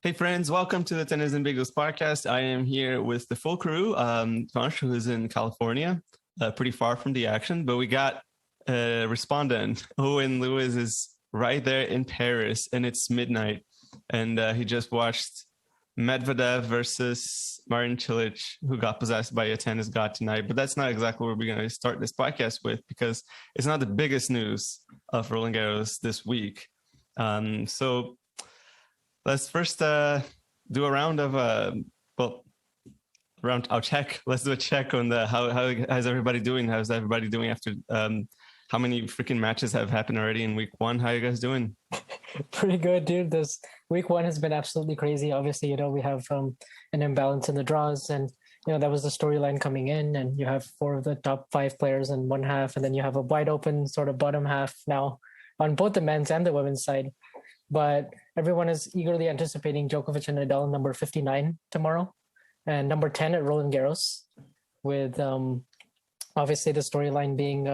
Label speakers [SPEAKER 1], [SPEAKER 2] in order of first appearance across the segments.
[SPEAKER 1] Hey friends, welcome to the Tennis and Bagels podcast. I am here with the full crew. Vansh, who is in California, pretty far from the action, but we got a respondent. Owen Lewis is right there in Paris, and it's midnight, and he just watched Medvedev versus Marin Cilic, who got possessed by a tennis god tonight. But that's not exactly what we're going to start this podcast with, because it's not the biggest news of Roland Garros this week. So let's first do a round of I'll check. Let's do a check on the how how's everybody doing? How's everybody doing after how many freaking matches have happened already in week one? How are you guys doing?
[SPEAKER 2] Pretty good, dude. This week one has been absolutely crazy. Obviously, we have an imbalance in the draws, and that was the storyline coming in. And you have four of the top five players in one half, and then you have a wide open sort of bottom half now on both the men's and the women's side. But everyone is eagerly anticipating Djokovic and Nadal number 59 tomorrow, and number 10 at Roland Garros, with obviously the storyline being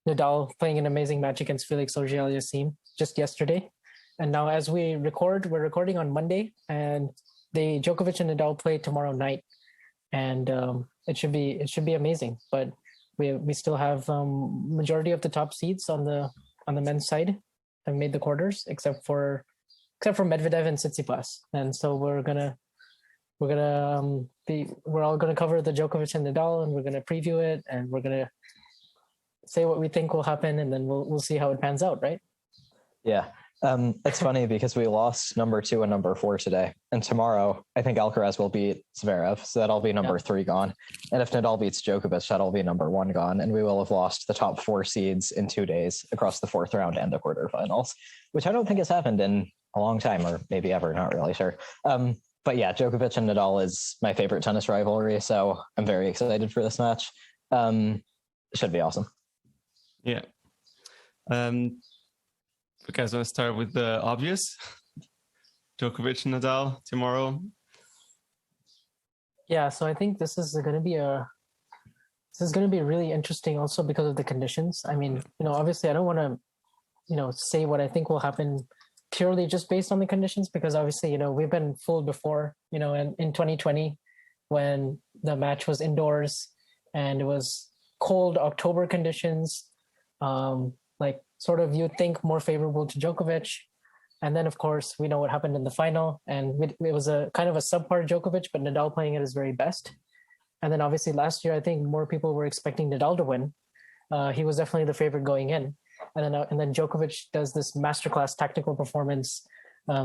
[SPEAKER 2] Nadal playing an amazing match against Felix Auger-Aliassime just yesterday. And now as we record, we're recording on Monday, and Djokovic and Nadal play tomorrow night. And it should be amazing. But we still have majority of the top seeds on the men's side have made the quarters, except for Medvedev and Tsitsipas. And so we're all gonna cover the Djokovic and Nadal, and we're gonna preview it, and we're gonna say what we think will happen, and then we'll see how it pans out, right?
[SPEAKER 3] Yeah. It's funny because we lost number 2 and number 4 today. And tomorrow, I think Alcaraz will beat Zverev. So that'll be number 3 gone. And if Nadal beats Djokovic, that'll be number 1 gone. And we will have lost the top 4 seeds in 2 days across the 4th round and the quarterfinals, which I don't think has happened in a long time, or maybe ever, not really sure. But yeah, Djokovic and Nadal is my favorite tennis rivalry. So I'm very excited for this match. It should be awesome.
[SPEAKER 1] Yeah. You guys want to start with the obvious? Djokovic and Nadal tomorrow.
[SPEAKER 2] Yeah, so I think this is going to be really interesting, also because of the conditions. I mean, obviously I don't want to, say what I think will happen purely just based on the conditions, because obviously, we've been fooled before, in 2020 when the match was indoors and it was cold October conditions, like sort of you'd think more favorable to Djokovic. And then, of course, we know what happened in the final, and it was a kind of a subpar Djokovic, but Nadal playing at his very best. And then obviously last year, I think more people were expecting Nadal to win. He was definitely the favorite going in. And then Djokovic does this masterclass tactical performance,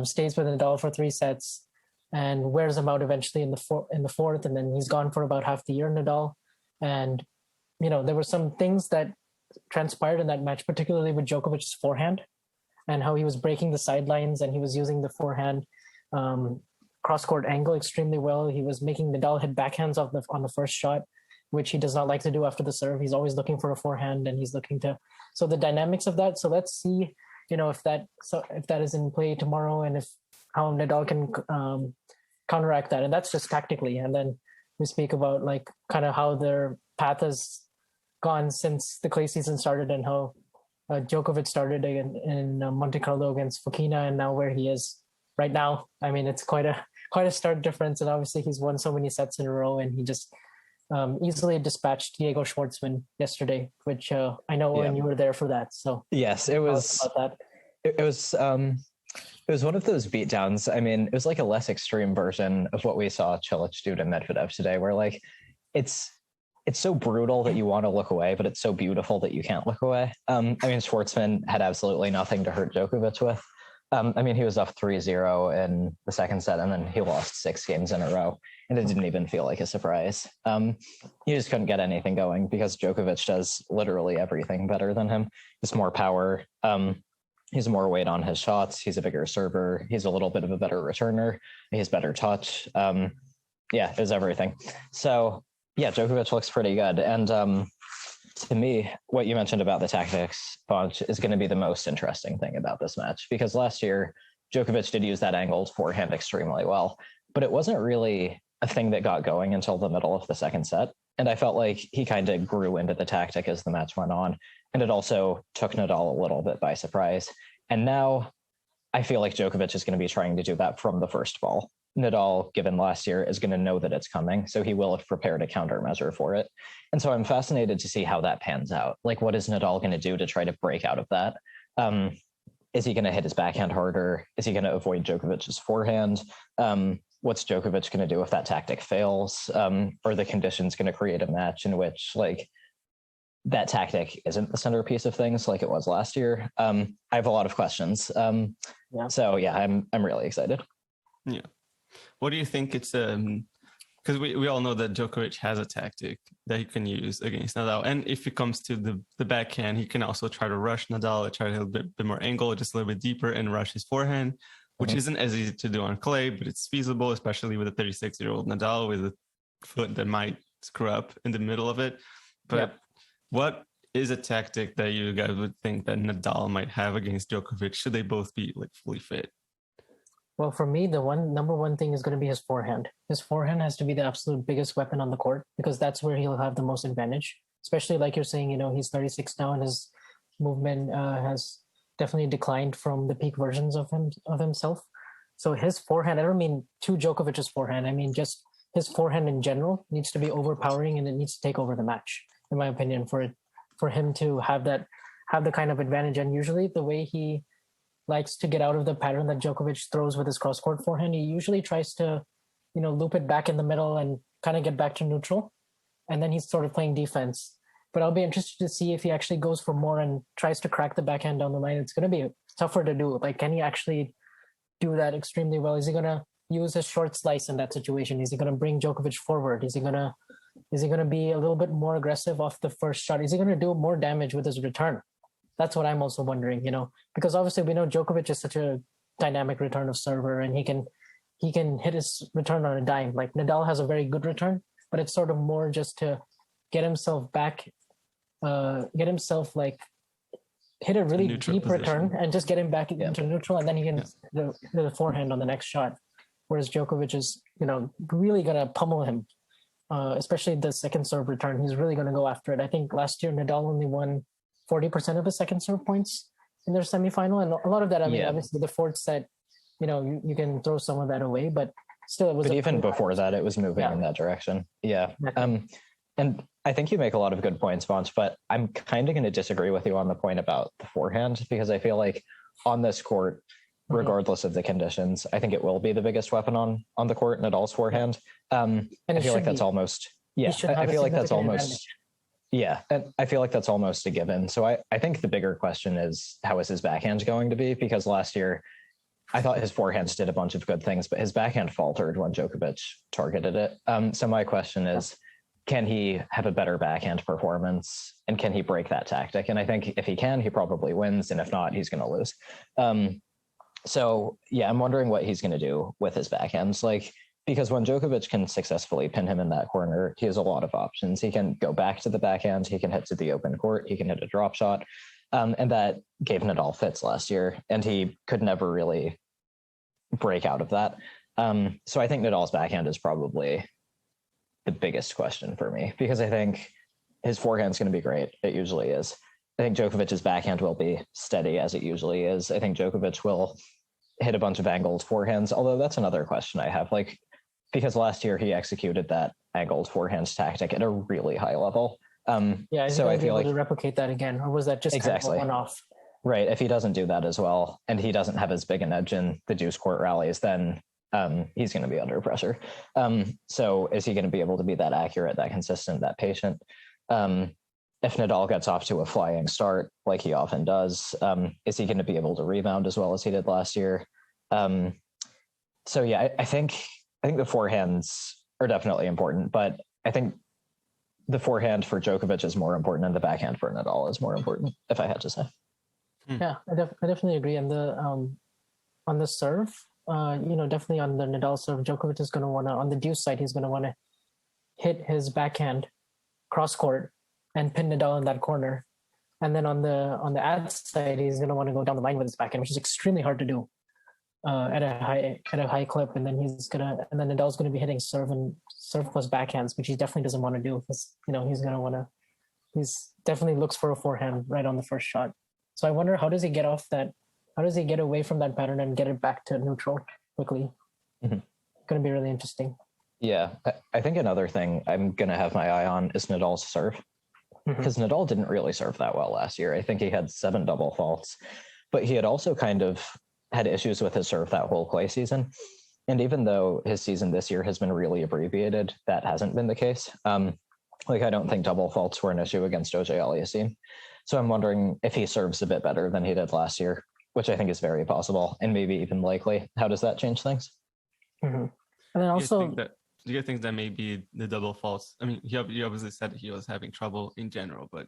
[SPEAKER 2] stays with Nadal for 3 sets, and wears him out eventually in the fourth. And then he's gone for about half the year, Nadal. And, there were some things that transpired in that match, particularly with Djokovic's forehand and how he was breaking the sidelines, and he was using the forehand cross-court angle extremely well. He was making Nadal hit backhands on the first shot, which he does not like to do after the serve. He's always looking for a forehand, and he's looking to. So the dynamics of that. So let's see, if that is in play tomorrow, and if how Nadal can counteract that. And that's just tactically. And then we speak about like kind of how their path has gone since the clay season started, and how Djokovic started in Monte Carlo against Fokina, and now where he is right now. I mean, it's quite a stark difference, and obviously he's won so many sets in a row, and he just easily dispatched Diego Schwartzman yesterday, which I know when you were there for that. So
[SPEAKER 3] yes, it was about that. It was one of those beatdowns. I mean, it was like a less extreme version of what we saw Cilic do to Medvedev today, where like it's so brutal that you want to look away, but it's so beautiful that you can't look away. I mean, Schwartzman had absolutely nothing to hurt Djokovic with. I mean, he was up 3-0 in the second set, and then he lost 6 games in a row, and it didn't even feel like a surprise. He just couldn't get anything going because Djokovic does literally everything better than him. He's more power. He's more weight on his shots. He's a bigger server. He's a little bit of a better returner. He has better touch. Yeah, it's everything. So yeah, Djokovic looks pretty good. And to me, what you mentioned about the tactics bunch is going to be the most interesting thing about this match, because last year Djokovic did use that angled forehand extremely well, but it wasn't really a thing that got going until the middle of the second set. And I felt like he kind of grew into the tactic as the match went on. And it also took Nadal a little bit by surprise. And now I feel like Djokovic is going to be trying to do that from the first ball. Nadal, given last year, is going to know that it's coming, so he will have prepared a countermeasure for it. And so I'm fascinated to see how that pans out. Like, what is Nadal going to do to try to break out of that? Is he going to hit his backhand harder? Is he going to avoid Djokovic's forehand? What's Djokovic going to do if that tactic fails? Are the conditions going to create a match in which, like, that tactic isn't the centerpiece of things like it was last year? I have a lot of questions. So yeah, I'm really excited.
[SPEAKER 1] Yeah. What do you think it's because we all know that Djokovic has a tactic that he can use against Nadal, and if it comes to the backhand, he can also try to rush Nadal, try to hit a bit more angle, just a little bit deeper, and rush his forehand, which isn't as easy to do on clay, but it's feasible, especially with a 36-year-old Nadal with a foot that might screw up in the middle of it. But what is a tactic that you guys would think that Nadal might have against Djokovic? Should they both be like fully fit?
[SPEAKER 2] Well, for me, the number one thing is going to be his forehand. His forehand has to be the absolute biggest weapon on the court because that's where he'll have the most advantage. Especially like you're saying, he's 36 now and his movement has definitely declined from the peak versions of himself. So his forehand, I don't mean to Djokovic's forehand, I mean just his forehand in general needs to be overpowering and it needs to take over the match, in my opinion, for him to have the kind of advantage. And usually the way he likes to get out of the pattern that Djokovic throws with his cross-court forehand, he usually tries to, loop it back in the middle and kind of get back to neutral. And then he's sort of playing defense. But I'll be interested to see if he actually goes for more and tries to crack the backhand down the line. It's going to be tougher to do. Like, can he actually do that extremely well? Is he going to use his short slice in that situation? Is he going to bring Djokovic forward? Is he going to be a little bit more aggressive off the first shot? Is he going to do more damage with his return? That's what I'm also wondering, because obviously we know Djokovic is such a dynamic return of server and he can hit his return on a dime. Like Nadal has a very good return, but it's sort of more just to get himself back, hit a really deep return and just get him back into neutral, and then he can do the forehand on the next shot. Whereas Djokovic is, really going to pummel him, especially the second serve return. He's really going to go after it. I think last year Nadal only won 40% of his second serve points in their semifinal. And a lot of that, obviously the fourth set, you can throw some of that away, but still it was. But
[SPEAKER 3] even before that, it was moving in that direction. Yeah. And I think you make a lot of good points, Vance, but I'm kind of going to disagree with you on the point about the forehand, because I feel like on this court, regardless of the conditions, I think it will be the biggest weapon on the court, Nadal's forehand. And I feel like that's almost, I feel like that's almost, and I feel like that's almost a given. So I think the bigger question is, how is his backhand going to be? Because last year, I thought his forehands did a bunch of good things, but his backhand faltered when Djokovic targeted it. So my question is, can he have a better backhand performance and can he break that tactic? And I think if he can, he probably wins. And if not, he's going to lose. So I'm wondering what he's going to do with his backhands. Because when Djokovic can successfully pin him in that corner, he has a lot of options. He can go back to the backhand. He can hit to the open court. He can hit a drop shot. And that gave Nadal fits last year. And he could never really break out of that. So I think Nadal's backhand is probably the biggest question for me, because I think his forehand's going to be great. It usually is. I think Djokovic's backhand will be steady as it usually is. I think Djokovic will hit a bunch of angled forehands, although that's another question I have. Because last year he executed that angled forehand tactic at a really high level.
[SPEAKER 2] So I feel like to replicate that again, or was that just
[SPEAKER 3] exactly
[SPEAKER 2] kind of one-off?
[SPEAKER 3] Right. If he doesn't do that as well, and he doesn't have as big an edge in the deuce court rallies, then he's going to be under pressure. So is he going to be able to be that accurate, that consistent, that patient? If Nadal gets off to a flying start, like he often does, is he going to be able to rebound as well as he did last year? I think the forehands are definitely important, but I think the forehand for Djokovic is more important and the backhand for Nadal is more important, if I had to say.
[SPEAKER 2] Yeah, I definitely agree. And on the serve, definitely on the Nadal serve, Djokovic is going to want to, on the deuce side, he's going to want to hit his backhand cross court and pin Nadal in that corner. And then on the ad side, he's going to want to go down the line with his backhand, which is extremely hard to do at a high clip. And then Nadal's going to be hitting serve plus backhands, which he definitely doesn't want to do, because he's definitely looks for a forehand right on the first shot. So I wonder, how does he get off that How does he get away from that pattern and get it back to neutral quickly?
[SPEAKER 3] Mhm.
[SPEAKER 2] Going to be really interesting.
[SPEAKER 3] Yeah, I think another thing I'm going to have my eye on is Nadal's serve, because Nadal didn't really serve that well last year. I think he had 7 double faults, but he had also kind of had issues with his serve that whole clay season. And even though his season this year has been really abbreviated, that hasn't been the case. Like, I don't think double faults were an issue against OJ Aliassime. So I'm wondering if he serves a bit better than he did last year, which I think is very possible and maybe even likely. How does that change things?
[SPEAKER 2] And then also,
[SPEAKER 1] do you think that maybe the double faults? I mean, he obviously said he was having trouble in general, but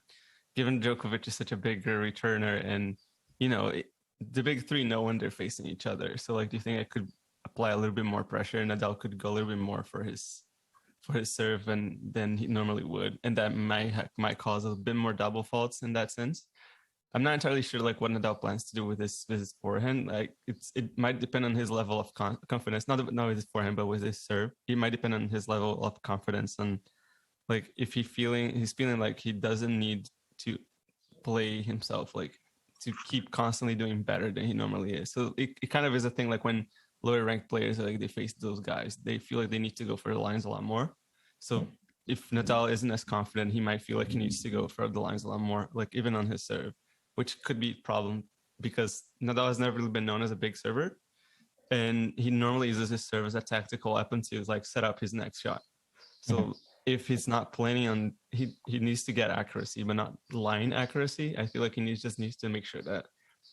[SPEAKER 1] given Djokovic is such a bigger returner, and the big three know when they're facing each other. So, like, do you think it could apply a little bit more pressure, and Nadal could go a little bit more for his serve than he normally would, and that might cause a bit more double faults in that sense? I'm not entirely sure like what Nadal plans to do with his forehand. Like it might depend on his level of confidence, not with his forehand, but with his serve. It might depend on his level of confidence, and like if he's feeling like he doesn't need to play himself, like to keep constantly doing better than he normally is. So it kind of is a thing like when lower ranked players, like they face those guys, they feel like they need to go for the lines a lot more. So if Nadal isn't as confident, he might feel like he needs to go for the lines a lot more, like even on his serve, which could be a problem because Nadal has never really been known as a big server. And he normally uses his serve as a tactical weapon to like set up his next shot. So if he's not planning on, he needs to get accuracy, but not line accuracy. I feel like he just needs to make sure that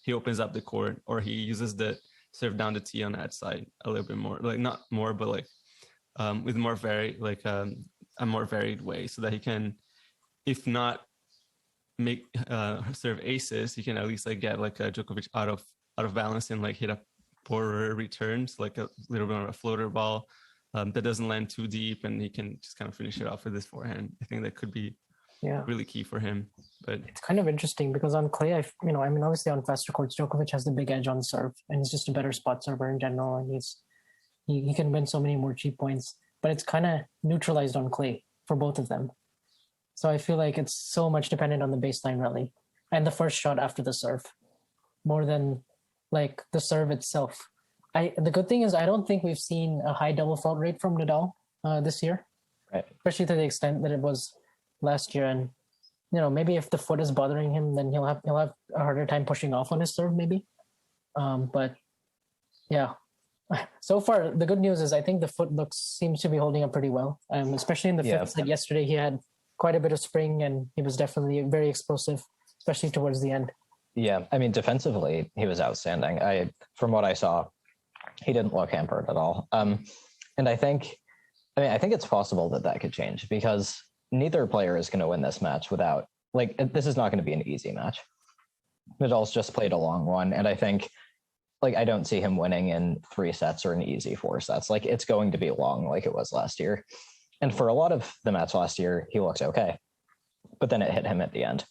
[SPEAKER 1] he opens up the court or he uses the serve down the tee on that side a little bit more, like not more, but like with more a more varied way, so that he can, if not make serve aces, he can at least like get like a Djokovic out of balance and like hit up poorer returns, like a little bit of a floater ball that doesn't land too deep, and he can just kind of finish it off with his forehand. I think that could be really key for him. But
[SPEAKER 2] it's kind of interesting because on clay, obviously on faster courts, Djokovic has the big edge on serve, and he's just a better spot server in general, and he can win so many more cheap points. But it's kind of neutralized on clay for both of them. So I feel like it's so much dependent on the baseline rally and the first shot after the serve, more than like the serve itself. The good thing is I don't think we've seen a high double fault rate from Nadal this year,
[SPEAKER 3] right?
[SPEAKER 2] Especially to the extent that it was last year. And maybe if the foot is bothering him, then he'll have a harder time pushing off on his serve, maybe. But yeah, so far the good news is I think the foot seems to be holding up pretty well. Especially in the fifth set yesterday, he had quite a bit of spring, and he was definitely very explosive, especially towards the end.
[SPEAKER 3] Yeah, I mean, defensively, he was outstanding. From what I saw, he didn't look hampered at all. And I think it's possible that could change because neither player is going to win this match without, like, this is not going to be an easy match. Nadal's just played a long one, and I think, like, I don't see him winning in 3 sets or an easy 4 sets. Like, it's going to be long like it was last year. And for a lot of the match last year, he looked okay, but then it hit him at the end.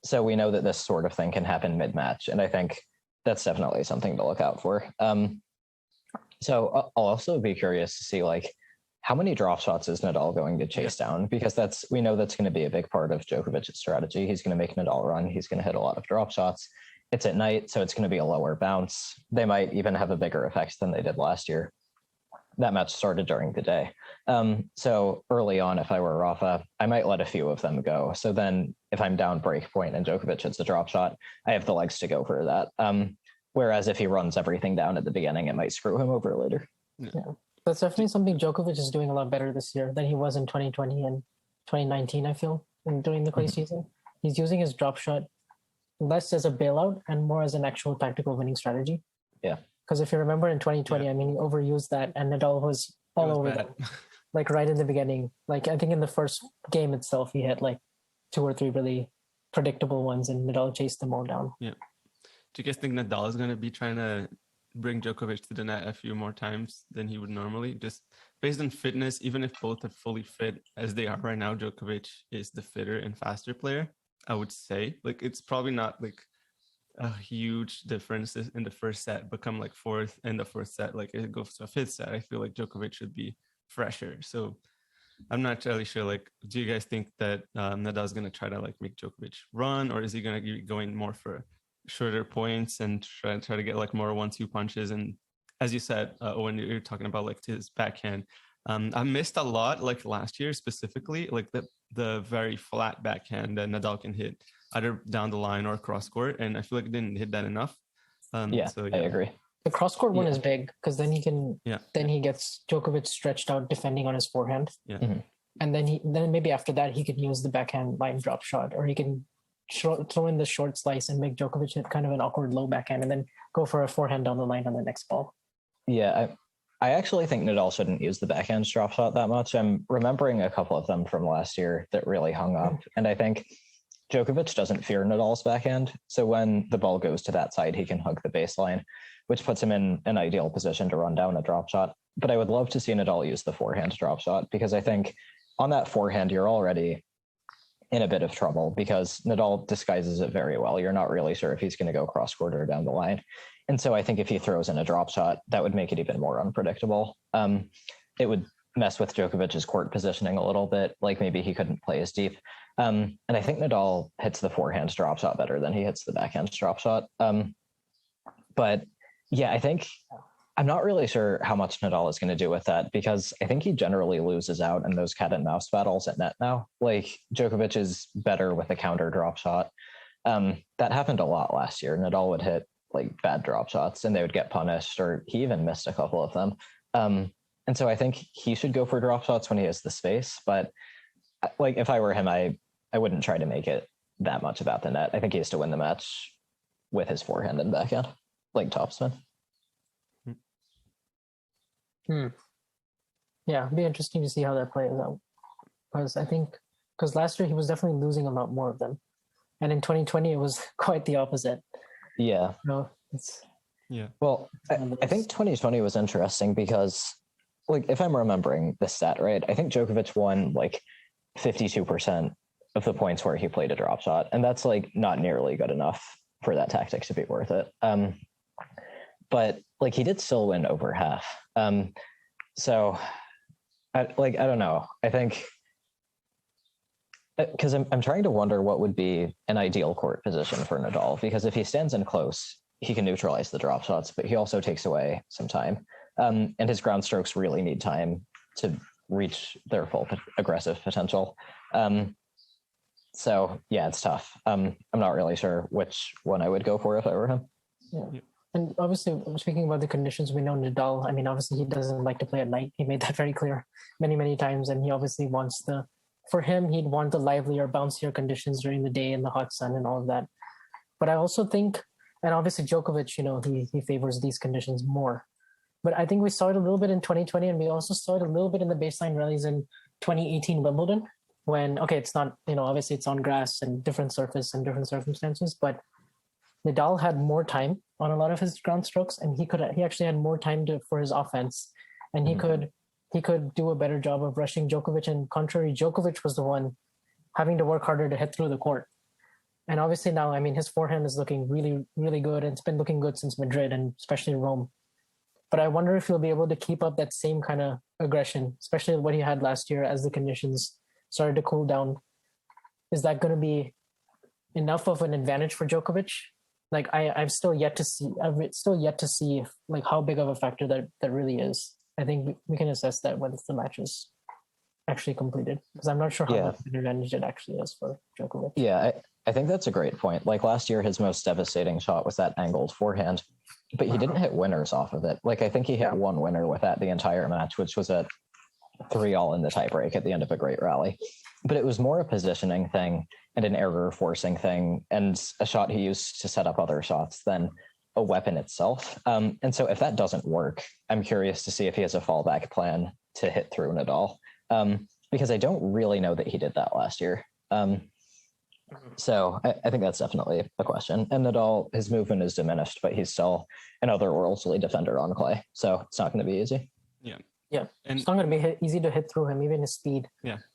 [SPEAKER 3] So we know that this sort of thing can happen mid-match, and I think that's definitely something to look out for. So I'll also be curious to see, like, how many drop shots is Nadal going to chase down? Because we know that's going to be a big part of Djokovic's strategy. He's going to make Nadal run. He's going to hit a lot of drop shots. It's at night, so it's going to be a lower bounce. They might even have a bigger effect than they did last year. That match started during the day. So early on, if I were Rafa, I might let a few of them go. So then if I'm down break point and Djokovic hits a drop shot, I have the legs to go for that. Whereas if he runs everything down at the beginning, it might screw him over later.
[SPEAKER 2] Yeah. That's definitely something Djokovic is doing a lot better this year than he was in 2020 and 2019, I feel, during the clay season. He's using his drop shot less as a bailout and more as an actual tactical winning strategy.
[SPEAKER 3] Yeah.
[SPEAKER 2] Because if you remember in 2020, he overused that, and Nadal was all over that. Like right in the beginning. Like I think in the first game itself, he had like 2 or 3 really predictable ones, and Nadal chased them all down.
[SPEAKER 1] Yeah. Do you guys think Nadal is going to be trying to bring Djokovic to the net a few more times than he would normally? Just based on fitness, even if both are fully fit as they are right now, Djokovic is the fitter and faster player, I would say. Like it's probably not like a huge difference in the first set, but come like 4th in the 4th set, like it goes to a 5th set, I feel like Djokovic should be fresher. So I'm not entirely sure, like, do you guys think that Nadal's going to try to like make Djokovic run, or is he going to be going more for shorter points and try to get like more 1-2 punches. And as you said, when you're talking about like his backhand, I missed a lot like last year specifically, like the very flat backhand that Nadal can hit either down the line or cross court, and I feel like it didn't hit that enough. So
[SPEAKER 3] I agree.
[SPEAKER 2] The cross court one is big because then he gets Djokovic stretched out defending on his forehand.
[SPEAKER 1] Yeah.
[SPEAKER 3] Mhm.
[SPEAKER 2] And then maybe after that he could use the backhand line drop shot, or he can throw in the short slice and make Djokovic hit kind of an awkward low backhand and then go for a forehand down the line on the next ball.
[SPEAKER 3] Yeah, I actually think Nadal shouldn't use the backhand drop shot that much. I'm remembering a couple of them from last year that really hung up. And I think Djokovic doesn't fear Nadal's backhand. So when the ball goes to that side, he can hug the baseline, which puts him in an ideal position to run down a drop shot. But I would love to see Nadal use the forehand drop shot, because I think on that forehand, you're already in a bit of trouble because Nadal disguises it very well. You're not really sure if he's going to go cross court or down the line. And so I think if he throws in a drop shot, that would make it even more unpredictable. It would mess with Djokovic's court positioning a little bit, like maybe he couldn't play as deep. And I think Nadal hits the forehand drop shot better than he hits the backhand drop shot. But yeah, I think I'm not really sure how much Nadal is going to do with that, because I think he generally loses out in those cat and mouse battles at net now. Like Djokovic is better with a counter drop shot. That happened a lot last year. Nadal would hit like bad drop shots and they would get punished, or he even missed a couple of them. And so I think he should go for drop shots when he has the space. But like if I were him, I wouldn't try to make it that much about the net. I think he has to win the match with his forehand and backhand, like topspin.
[SPEAKER 2] Yeah, it'd be interesting to see how that plays out. Because last year he was definitely losing a lot more of them. And in 2020, it was quite the opposite.
[SPEAKER 3] Yeah.
[SPEAKER 2] No,
[SPEAKER 3] Well, I think 2020 was interesting because, like, if I'm remembering the stat right, I think Djokovic won like 52% of the points where he played a drop shot. And that's like not nearly good enough for that tactic to be worth it. But like he did still win over half. So I don't know. I think because I'm trying to wonder what would be an ideal court position for Nadal, because if he stands in close, he can neutralize the drop shots, but he also takes away some time. And his ground strokes really need time to reach their full aggressive potential. So yeah, it's tough. I'm not really sure which one I would go for if I were him.
[SPEAKER 2] Yeah. And obviously, speaking about the conditions, we know Nadal, I mean, obviously he doesn't like to play at night. He made that very clear many, many times. And he obviously wants for him, he'd want the livelier, bouncier conditions during the day in the hot sun and all of that. But I also think, and obviously Djokovic, you know, he favors these conditions more. But I think we saw it a little bit in 2020, and we also saw it a little bit in the baseline rallies in 2018 Wimbledon, when, okay, it's not, you know, obviously it's on grass and different surface and different circumstances, but Nadal had more time on a lot of his ground strokes, and he actually had more time for his offense, and he could do a better job of rushing Djokovic. And contrary, Djokovic was the one having to work harder to hit through the court. And obviously now, I mean, his forehand is looking really, really good, and it's been looking good since Madrid and especially Rome. But I wonder if he'll be able to keep up that same kind of aggression, especially what he had last year as the conditions started to cool down. Is that going to be enough of an advantage for Djokovic? Like I've still yet to see like how big of a factor that really is. I think we can assess that once the match is actually completed, because I'm not sure how much an advantage it actually is for Djokovic.
[SPEAKER 3] Yeah, I think that's a great point. Like last year, his most devastating shot was that angled forehand, but he didn't hit winners off of it. Like I think he hit one winner with that the entire match, which was a 3-all in the tiebreak at the end of a great rally. But it was more a positioning thing and an error forcing thing and a shot he used to set up other shots than a weapon itself. And so if that doesn't work, I'm curious to see if he has a fallback plan to hit through Nadal, because I don't really know that he did that last year. So I think that's definitely a question. And Nadal, his movement is diminished, but he's still an otherworldly defender on clay. So it's not going to be easy.
[SPEAKER 2] Yeah, and it's not going to be easy to hit through him, even his speed.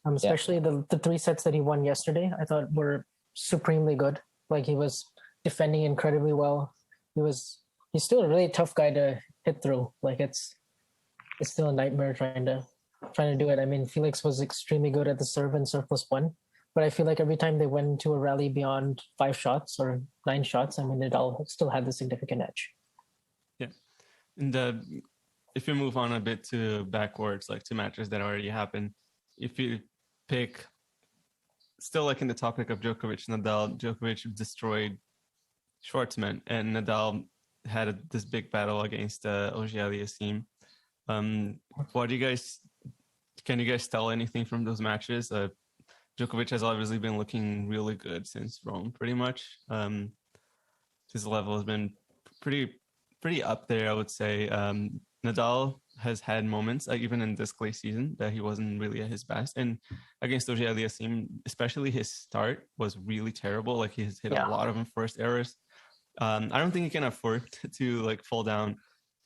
[SPEAKER 2] Especially the 3 sets that he won yesterday, I thought were supremely good. Like he was defending incredibly well. He's still a really tough guy to hit through. Like it's still a nightmare trying to do it. I mean, Felix was extremely good at the serve and serve +1, But I feel like every time they went into a rally beyond 5 shots or 9 shots, I mean, Nadal still had the significant edge.
[SPEAKER 1] Yeah. And if you move on a bit to backwards, like to matches that already happened, if you pick, still like in the topic of Djokovic, Nadal, Djokovic destroyed Schwartzman, and Nadal had this big battle against Auger-Aliassime. What do you guys, can you guys tell anything from those matches? Djokovic has obviously been looking really good since Rome, pretty much. His level has been pretty up there, I would say. Nadal has had moments, even in this clay season, that he wasn't really at his best. And against Auger-Aliassime, especially his start was really terrible. Like he's hit a lot of enforced errors. I don't think he can afford to like fall down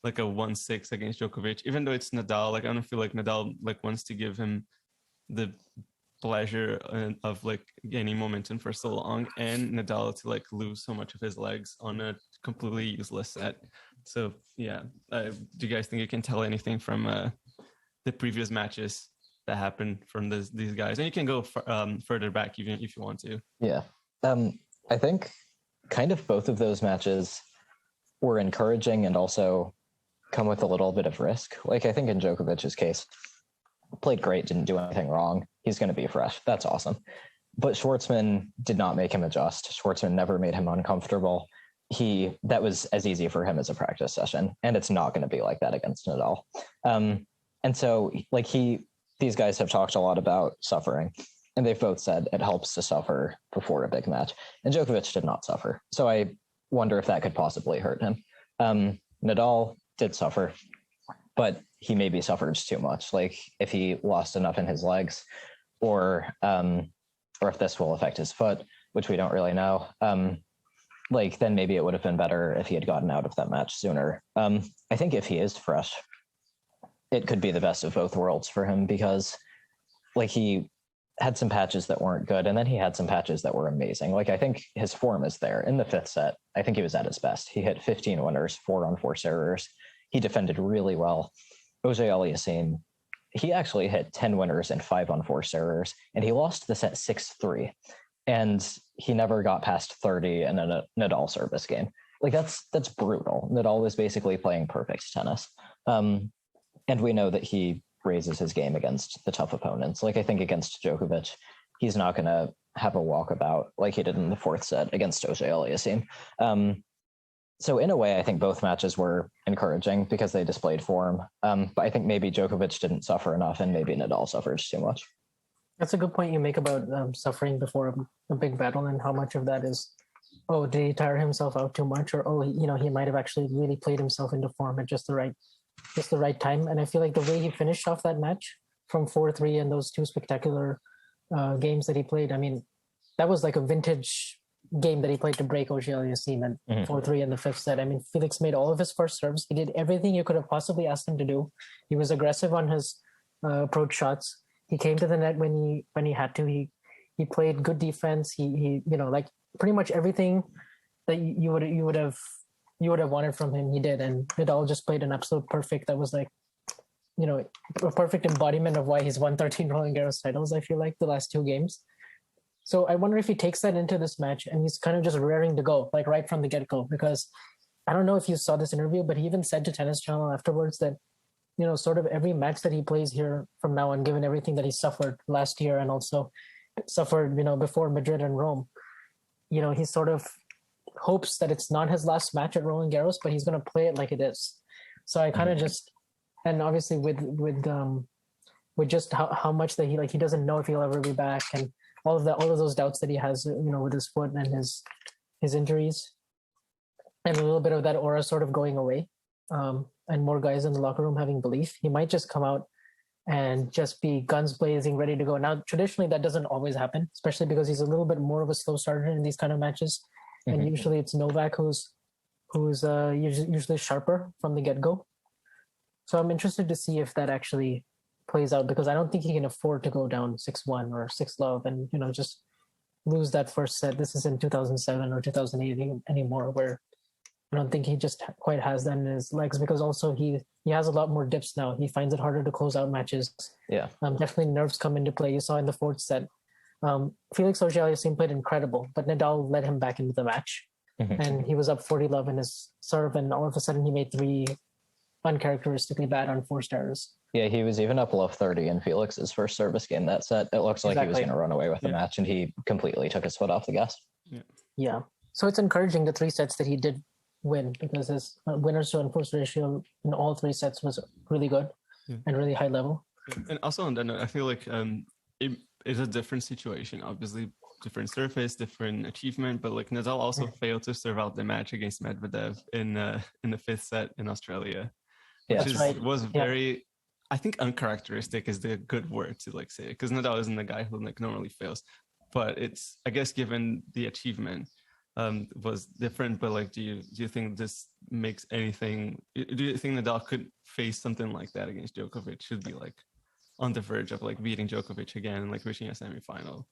[SPEAKER 1] like a 1-6 against Djokovic, even though it's Nadal. Like I don't feel like Nadal like wants to give him the pleasure of like gaining momentum for so long, and Nadal to like lose so much of his legs on a completely useless set. So yeah, do you guys think you can tell anything from the previous matches that happened from these guys? And you can go further back even if you want to.
[SPEAKER 3] Yeah, I think kind of both of those matches were encouraging and also come with a little bit of risk. Like I think in Djokovic's case, played great, didn't do anything wrong. He's going to be fresh. That's awesome. But Schwartzman did not make him adjust. Schwartzman never made him uncomfortable. That was as easy for him as a practice session, and it's not going to be like that against Nadal. And so like these guys have talked a lot about suffering, and they've both said it helps to suffer before a big match. And Djokovic did not suffer. So I wonder if that could possibly hurt him. Nadal did suffer, but he maybe suffered too much. Like if he lost enough in his legs, or if this will affect his foot, which we don't really know, like then maybe it would have been better if he had gotten out of that match sooner. I think if he is fresh, it could be the best of both worlds for him, because like he had some patches that weren't good, and then he had some patches that were amazing. Like I think his form is there. In the 5th set, I think he was at his best. He hit 15 winners, 4 unforced errors. He defended really well. Auger-Aliassime, he actually hit 10 winners and 5 unforced errors, and he lost the set 6-3. And he never got past 30 in a Nadal service game. Like that's brutal. Nadal was basically playing perfect tennis. And we know that he raises his game against the tough opponents. Like I think against Djokovic, he's not going to have a walkabout like he did in the 4th set against Auger-Aliassime. So in a way, I think both matches were encouraging because they displayed form. But I think maybe Djokovic didn't suffer enough, and maybe Nadal suffered too much.
[SPEAKER 2] That's a good point you make about suffering before a big battle, and how much of that is, oh, did he tire himself out too much, or he might have actually really played himself into form at just the right time. And I feel like the way he finished off that match from 4-3 and those 2 spectacular games that he played, I mean, that was like a vintage game that he played to break Auger-Aliassime, and 4-3 in the 5th set. I mean, Felix made all of his first serves. He did everything you could have possibly asked him to do. He was aggressive on his approach shots. He came to the net when he had to. He played good defense. He like pretty much everything that you would have wanted from him, he did. And Nadal just played an absolute perfect. That was like, a perfect embodiment of why he's won 13 Roland Garros titles, I feel like, the last 2 games. So I wonder if he takes that into this match and he's kind of just raring to go, like right from the get-go, because I don't know if you saw this interview, but he even said to Tennis Channel afterwards that, sort of every match that he plays here from now on, given everything that he suffered last year and also suffered, before Madrid and Rome, he sort of hopes that it's not his last match at Roland Garros, but he's going to play it like it is. So I kind of just, and obviously with just how much that he doesn't know if he'll ever be back, and all of those doubts that he has, with his foot and his injuries, and a little bit of that aura sort of going away, and more guys in the locker room having belief, he might just come out and just be guns blazing, ready to go. Now, traditionally, that doesn't always happen, especially because he's a little bit more of a slow starter in these kind of matches. And usually it's Novak who's usually sharper from the get-go. So I'm interested to see if that actually plays out, because I don't think he can afford to go down 6-1 or 6-love and, just lose that first set. This is in 2007 or 2008 anymore, where I don't think he just quite has that in his legs, because also he has a lot more dips now. He finds it harder to close out matches.
[SPEAKER 3] Yeah.
[SPEAKER 2] Definitely nerves come into play. You saw in the 4th set, Felix Auger-Aliassime played incredible, but Nadal led him back into the match. And he was up 40-love in his serve, and all of a sudden he made 3 uncharacteristically bad unforced errors.
[SPEAKER 3] Yeah, he was even up love 30 in Felix's first service game that set. It looks like he was going to run away with the match, and he completely took his foot off the gas.
[SPEAKER 2] Yeah. So it's encouraging the 3 sets that he did win, because his winners to unforced ratio in all 3 sets was really good and really high level.
[SPEAKER 1] And also on that note, I feel like it is a different situation. Obviously, different surface, different achievement, but like Nadal also failed to serve out the match against Medvedev in the 5th set in Australia, which was very, I think, uncharacteristic is the good word to like say it, because Nadal isn't the guy who like normally fails, but it's, I guess, given the achievement was different. But like, do you think this makes anything? Do you think Nadal could face something like that against Djokovic? Should be like on the verge of like beating Djokovic again and like reaching a semifinal?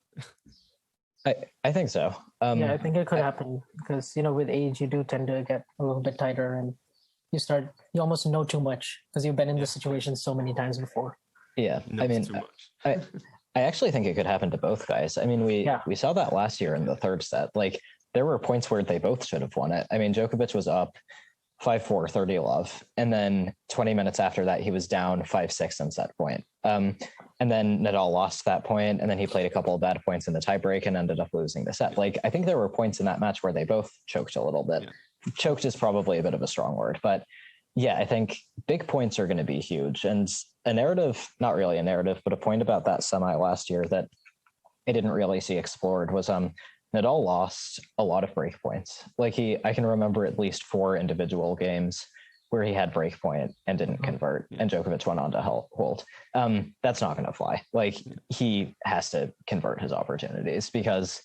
[SPEAKER 3] I think so.
[SPEAKER 2] I think it could happen, because with age you do tend to get a little bit tighter, and you almost know too much because you've been in this situation so many times before.
[SPEAKER 3] Yeah, I mean, too much. I actually think it could happen to both guys. I mean, we saw that last year in the 3rd set. Like, there were points where they both should have won it. I mean, Djokovic was up 5-4, 30-love, and then 20 minutes after that, he was down 5-6 in set point. And then Nadal lost that point, and then he played a couple of bad points in the tiebreak and ended up losing the set. Like, I think there were points in that match where they both choked a little bit. Yeah. Choked is probably a bit of a strong word, but yeah, I think big points are going to be huge. And a narrative, not really a narrative, but a point about that semi last year that I didn't really see explored was Nadal lost a lot of break points. Like, I can remember at least 4 individual games where he had break point and didn't convert, and Djokovic went on to hold. That's not going to fly. Like, he has to convert his opportunities, because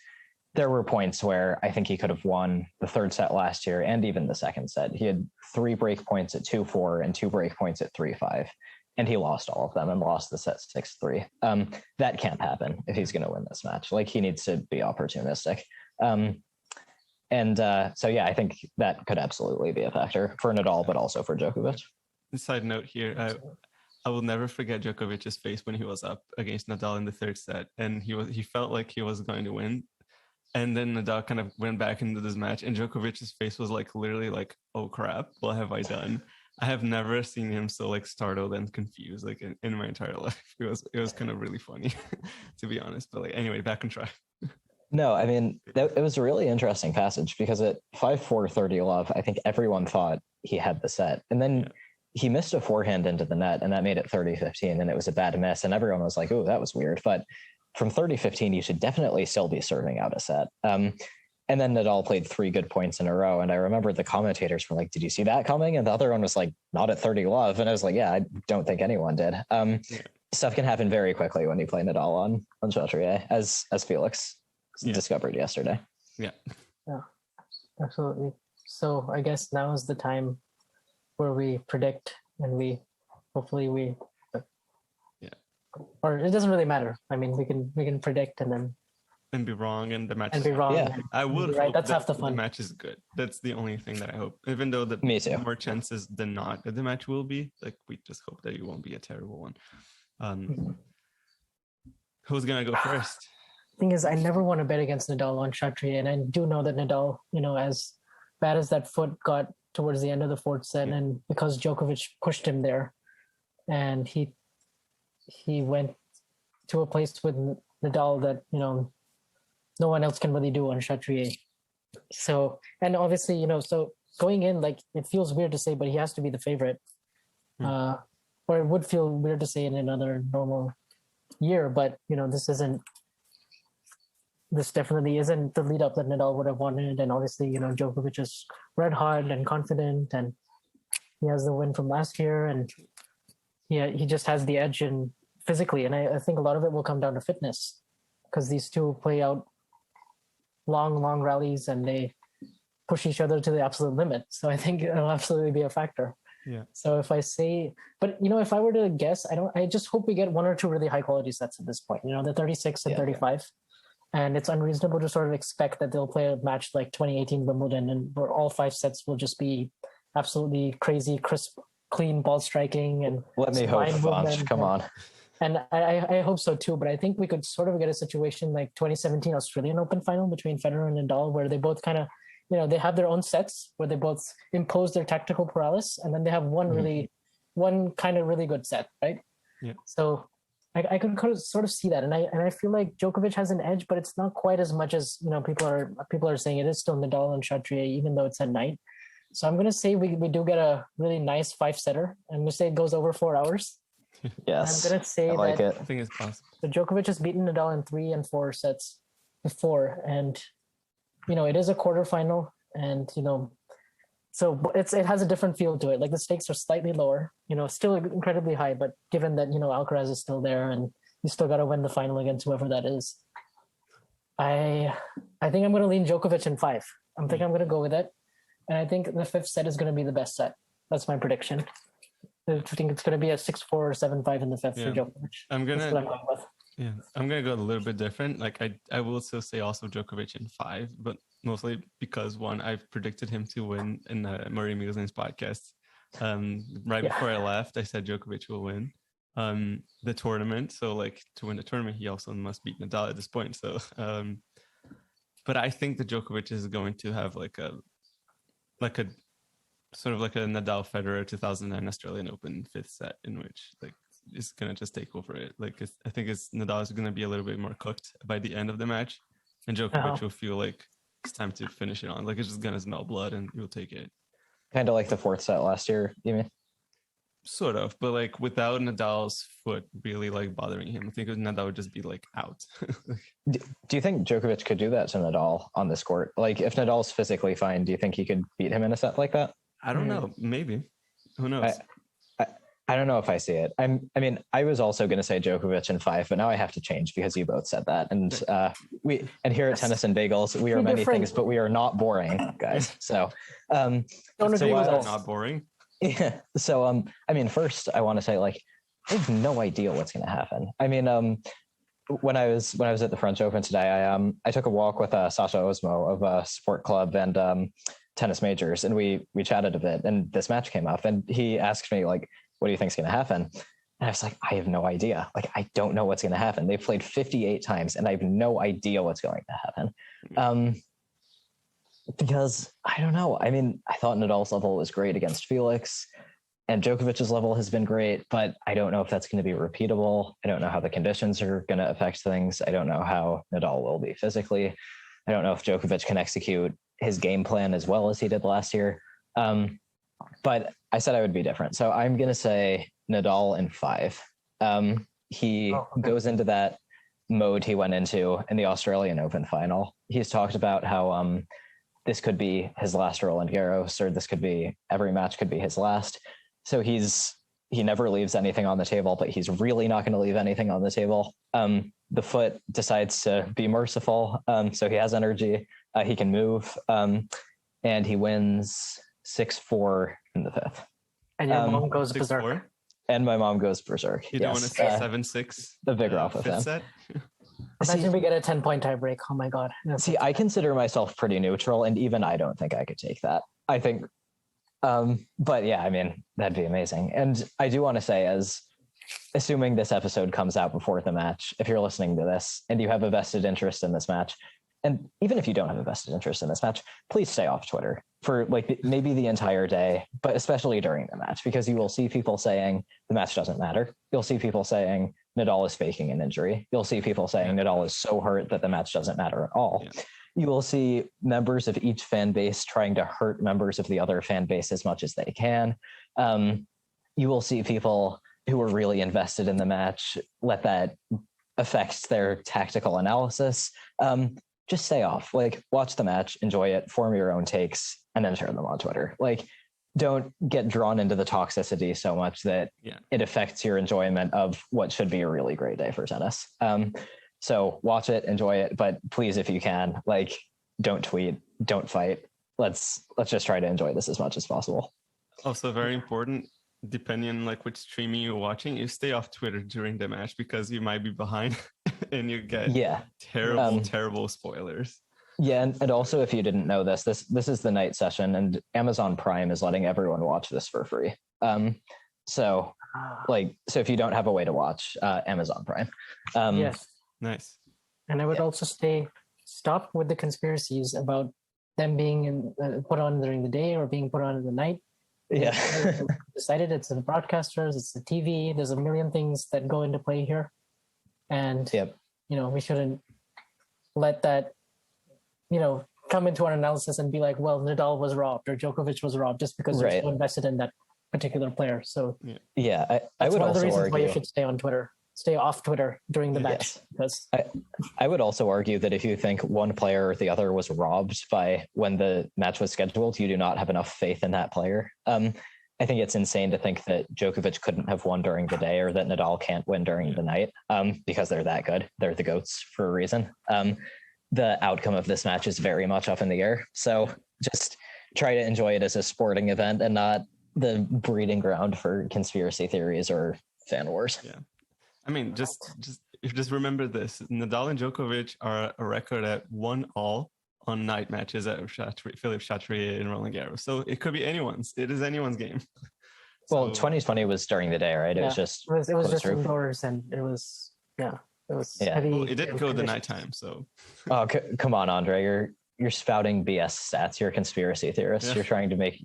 [SPEAKER 3] there were points where I think he could have won the 3rd set last year and even the 2nd set. He had 3 break points at 2-4 and 2 break points at 3-5, and he lost all of them and lost the set 6-3. That can't happen if he's going to win this match. Like, he needs to be opportunistic. So yeah, I think that could absolutely be a factor for Nadal, but also for Djokovic.
[SPEAKER 1] Side note here, I will never forget Djokovic's face when he was up against Nadal in the 3rd set, and he felt like he was going to win. And then Nadal kind of went back into this match, and Djokovic's face was like literally like, "Oh crap, what have I done?" I have never seen him so like startled and confused like in my entire life. It was kind of really funny, to be honest. But like, anyway, back on track.
[SPEAKER 3] No, I mean, it was a really interesting passage, because at 5-4, 30-love, I think everyone thought he had the set, and then he missed a forehand into the net, and that made it 30-15, and it was a bad miss, and everyone was like, "Oh, that was weird." But from 30-15, you should definitely still be serving out a set. And then Nadal played 3 good points in a row. And I remember the commentators were like, "Did you see that coming?" And the other one was like, "Not at 30-love." And I was like, "Yeah, I don't think anyone did." Stuff can happen very quickly when you play Nadal on Chatrier, as Felix discovered yesterday.
[SPEAKER 2] Yeah, absolutely. So I guess now is the time where we predict, and hopefully or it doesn't really matter. I mean, we can predict and
[SPEAKER 1] be wrong, and the match
[SPEAKER 2] and be wrong.
[SPEAKER 3] Yeah.
[SPEAKER 1] I would
[SPEAKER 2] right.
[SPEAKER 1] hope
[SPEAKER 2] That's
[SPEAKER 1] that
[SPEAKER 2] half the fun.
[SPEAKER 1] The match is good. That's the only thing that I hope. Even though
[SPEAKER 3] Me too.
[SPEAKER 1] more chances than not that the match will be, like, we just hope that it won't be a terrible one. Who's gonna go first?
[SPEAKER 2] Thing is, I never want to bet against Nadal on Chatrier, and I do know that Nadal, as bad as that foot got towards the end of the 4th set, and because Djokovic pushed him there, and he went to a place with Nadal that no one else can really do on Chatrier. So, and obviously, so going in, like, it feels weird to say, but he has to be the favorite, or it would feel weird to say in another normal year, but this definitely isn't the lead up that Nadal would have wanted. And obviously, Djokovic is red hot and confident, and he has the win from last year, and he just has the edge and physically. And I think a lot of it will come down to fitness, because these two play out long rallies and they push each other to the absolute limit. So I think it'll absolutely be a factor.
[SPEAKER 1] Yeah.
[SPEAKER 2] So if I say, but if I were to guess, I just hope we get 1 or 2 really high quality sets at this point, the 36 and 35. And it's unreasonable to sort of expect that they'll play a match like 2018 Wimbledon, and where all 5 sets will just be absolutely crazy, crisp, clean ball striking. And
[SPEAKER 3] let me hope, Vanch, come on.
[SPEAKER 2] And I hope so too, but I think we could sort of get a situation like 2017 Australian Open final between Federer and Nadal, where they both kind of, they have their own sets where they both impose their tactical paralysis, and then they have one kind of really good set, right?
[SPEAKER 1] Yeah.
[SPEAKER 2] So I could sort of see that, and I feel like Djokovic has an edge, but it's not quite as much as people are saying. It is still Nadal and Chatrier, even though it's at night. So I'm gonna say we do get a really nice 5-setter. I'm gonna say it goes over 4 hours.
[SPEAKER 3] Yes,
[SPEAKER 2] I'm gonna say
[SPEAKER 3] I like
[SPEAKER 2] that
[SPEAKER 3] it.
[SPEAKER 1] I think it's possible.
[SPEAKER 2] So Djokovic has beaten Nadal in 3 and 4 sets before, and it is a quarterfinal, and so it has a different feel to it. Like the stakes are slightly lower, still incredibly high, but given that Alcaraz is still there and you still got to win the final against whoever that is, I think I'm going to lean Djokovic in 5. I'm going to go with it, and I think the 5th set is going to be the best set. That's my prediction. I think it's going to be a 6-4 or 7-5 in the 5th for Djokovic.
[SPEAKER 1] I'm gonna go a little bit different. Like I will still say also Djokovic in 5, but mostly because one, I've predicted him to win in Murray Museum's podcast. Before I left, I said Djokovic will win the tournament. So like to win the tournament, he also must beat Nadal at this point. So, but I think that Djokovic is going to have like a sort of like a Nadal Federer 2009 Australian Open 5th set, in which like is gonna just take over it. Like I think Nadal is gonna be a little bit more cooked by the end of the match, and Djokovic will feel like it's time to finish it on. Like it's just gonna smell blood, and you'll take it.
[SPEAKER 3] Kind of like the 4th set last year, you mean?
[SPEAKER 1] Sort of, but like without Nadal's foot really like bothering him, I think Nadal would just be like out.
[SPEAKER 3] Do you think Djokovic could do that to Nadal on this court? Like if Nadal's physically fine, do you think he could beat him in a set like that?
[SPEAKER 1] I don't know. Maybe. Who knows?
[SPEAKER 3] I don't know if I see it. I was also going to say Djokovic in 5, but now I have to change because you both said that. And here at Tennis and Bagels, we are many things, but we are not boring, guys. So,
[SPEAKER 2] don't agree with that.
[SPEAKER 1] Not boring.
[SPEAKER 3] Yeah. So, first I want to say like I have no idea what's going to happen. When I was at the French Open today, I took a walk with Sasha Osmo of Sport Club and Tennis Majors, and we chatted a bit, and this match came up, and he asked me like, what do you think is going to happen? And I was like, I have no idea. Like, I don't know what's going to happen. They've played 58 times and I have no idea what's going to happen. Because I don't know. I thought Nadal's level was great against Felix, and Djokovic's level has been great, but I don't know if that's going to be repeatable. I don't know how the conditions are going to affect things. I don't know how Nadal will be physically. I don't know if Djokovic can execute his game plan as well as he did last year. But I said I would be different. So I'm going to say Nadal in 5. He goes into that mode he went into in the Australian Open final. He's talked about how this could be his last Roland Garros, or this could be, every match could be his last. So he never leaves anything on the table, but he's really not going to leave anything on the table. The foot decides to be merciful. So he has energy. He can move. And he wins 6-4 in the 5th.
[SPEAKER 2] And your mom goes berserk.
[SPEAKER 1] 6-4?
[SPEAKER 3] And my mom goes berserk.
[SPEAKER 1] You don't want to say 7-6?
[SPEAKER 3] The big Rafa fan.
[SPEAKER 1] Set?
[SPEAKER 2] Imagine we get a 10-point tiebreak. Oh my God.
[SPEAKER 3] See, I consider myself pretty neutral, and even I don't think I could take that. I think, but yeah, that'd be amazing. And I do want to say, assuming this episode comes out before the match, if you're listening to this and you have a vested interest in this match, and even if you don't have a vested interest in this match, please stay off Twitter for like maybe the entire day, but especially during the match, because you will see people saying the match doesn't matter. You'll see people saying Nadal is faking an injury. You'll see people saying Nadal is so hurt that the match doesn't matter at all. Yeah. You will see members of each fan base trying to hurt members of the other fan base as much as they can. You will see people who are really invested in the match let that affect their tactical analysis. Just stay off, like watch the match, enjoy it, form your own takes, and then share them on Twitter. Like, don't get drawn into the toxicity so much that it affects your enjoyment of what should be a really great day for tennis. So watch it, enjoy it, but please, if you can, like, don't tweet, don't fight. Let's just try to enjoy this as much as possible. Also,
[SPEAKER 1] very important, depending on like which streaming you're watching, you stay off Twitter during the match, because you might be behind and you get terrible spoilers.
[SPEAKER 3] Yeah, and also, if you didn't know this is the night session, and Amazon Prime is letting everyone watch this for free. So Like, so if you don't have a way to watch, Amazon Prime.
[SPEAKER 2] Yes.
[SPEAKER 1] Nice.
[SPEAKER 2] And I would also stop with the conspiracies about them being put on during the day or being put on in the night.
[SPEAKER 3] Yeah.
[SPEAKER 2] Decided it's the broadcasters, it's the TV. There's a million things that go into play here, and we shouldn't let that come into our analysis and be like, well, Nadal was robbed or Djokovic was robbed just because they're so invested in that particular player. So
[SPEAKER 3] I would
[SPEAKER 2] one of the
[SPEAKER 3] also
[SPEAKER 2] reasons
[SPEAKER 3] argue
[SPEAKER 2] why you should stay off Twitter during the match. Because
[SPEAKER 3] I would also argue that if you think one player or the other was robbed by when the match was scheduled, you do not have enough faith in that player. I think it's insane to think that Djokovic couldn't have won during the day or that Nadal can't win during the night because they're that good. They're the GOATs for a reason. The outcome of this match is very much up in the air. So just try to enjoy it as a sporting event and not the breeding ground for conspiracy theories or fan wars.
[SPEAKER 1] Yeah. I mean, just remember this: Nadal and Djokovic are a record at 1-1 on night matches at Philippe Chatrier and Roland Garros. So it could be anyone's. It is anyone's game.
[SPEAKER 3] Well, 2020 was during the day, right? It was just
[SPEAKER 2] indoors, and it was heavy.
[SPEAKER 1] Well, it didn't go the nighttime, so.
[SPEAKER 3] Oh, come on, Andre! You're spouting BS stats. You're a conspiracy theorist. Yeah. You're trying to make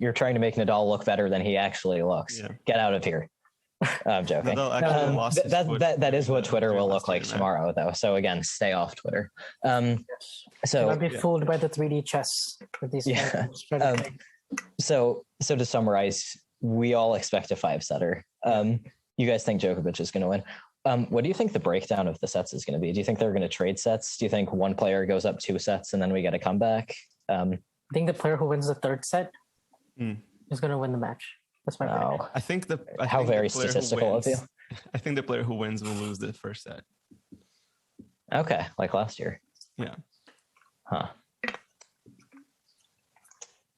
[SPEAKER 3] Nadal look better than he actually looks. Yeah. Get out of here. I'm joking. That is what Twitter will look like tomorrow, though. So again, stay off Twitter. So
[SPEAKER 2] I'll be fooled by the 3D chess with these.
[SPEAKER 3] So to summarize, we all expect a 5-setter. You guys think Djokovic is going to win. What do you think the breakdown of the sets is going to be? Do you think they're going to trade sets? Do you think one player goes up 2 sets and then we get a comeback?
[SPEAKER 2] I think the player who wins the third set is going to win the match. That's my prediction.
[SPEAKER 1] I think
[SPEAKER 3] how very statistical of you.
[SPEAKER 1] I think the player who wins will lose the first set.
[SPEAKER 3] Okay, like last year.
[SPEAKER 1] Yeah.
[SPEAKER 3] Huh.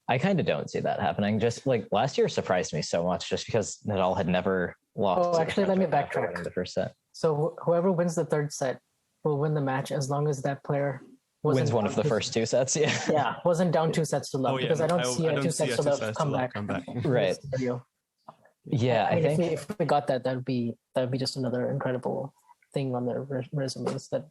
[SPEAKER 3] I kind of don't see that happening. Just like last year surprised me so much just because Nadal had never lost.
[SPEAKER 2] Oh, actually, let me backtrack.
[SPEAKER 3] The first set.
[SPEAKER 2] So whoever wins the third set will win the match as long as that player
[SPEAKER 3] wins one of the first 2 sets.
[SPEAKER 2] Yeah, wasn't down 2 sets to love because I don't see a 2 sets to love comeback.
[SPEAKER 3] Right. Yeah,
[SPEAKER 2] I mean, if we got that would be just another incredible thing on their resumes that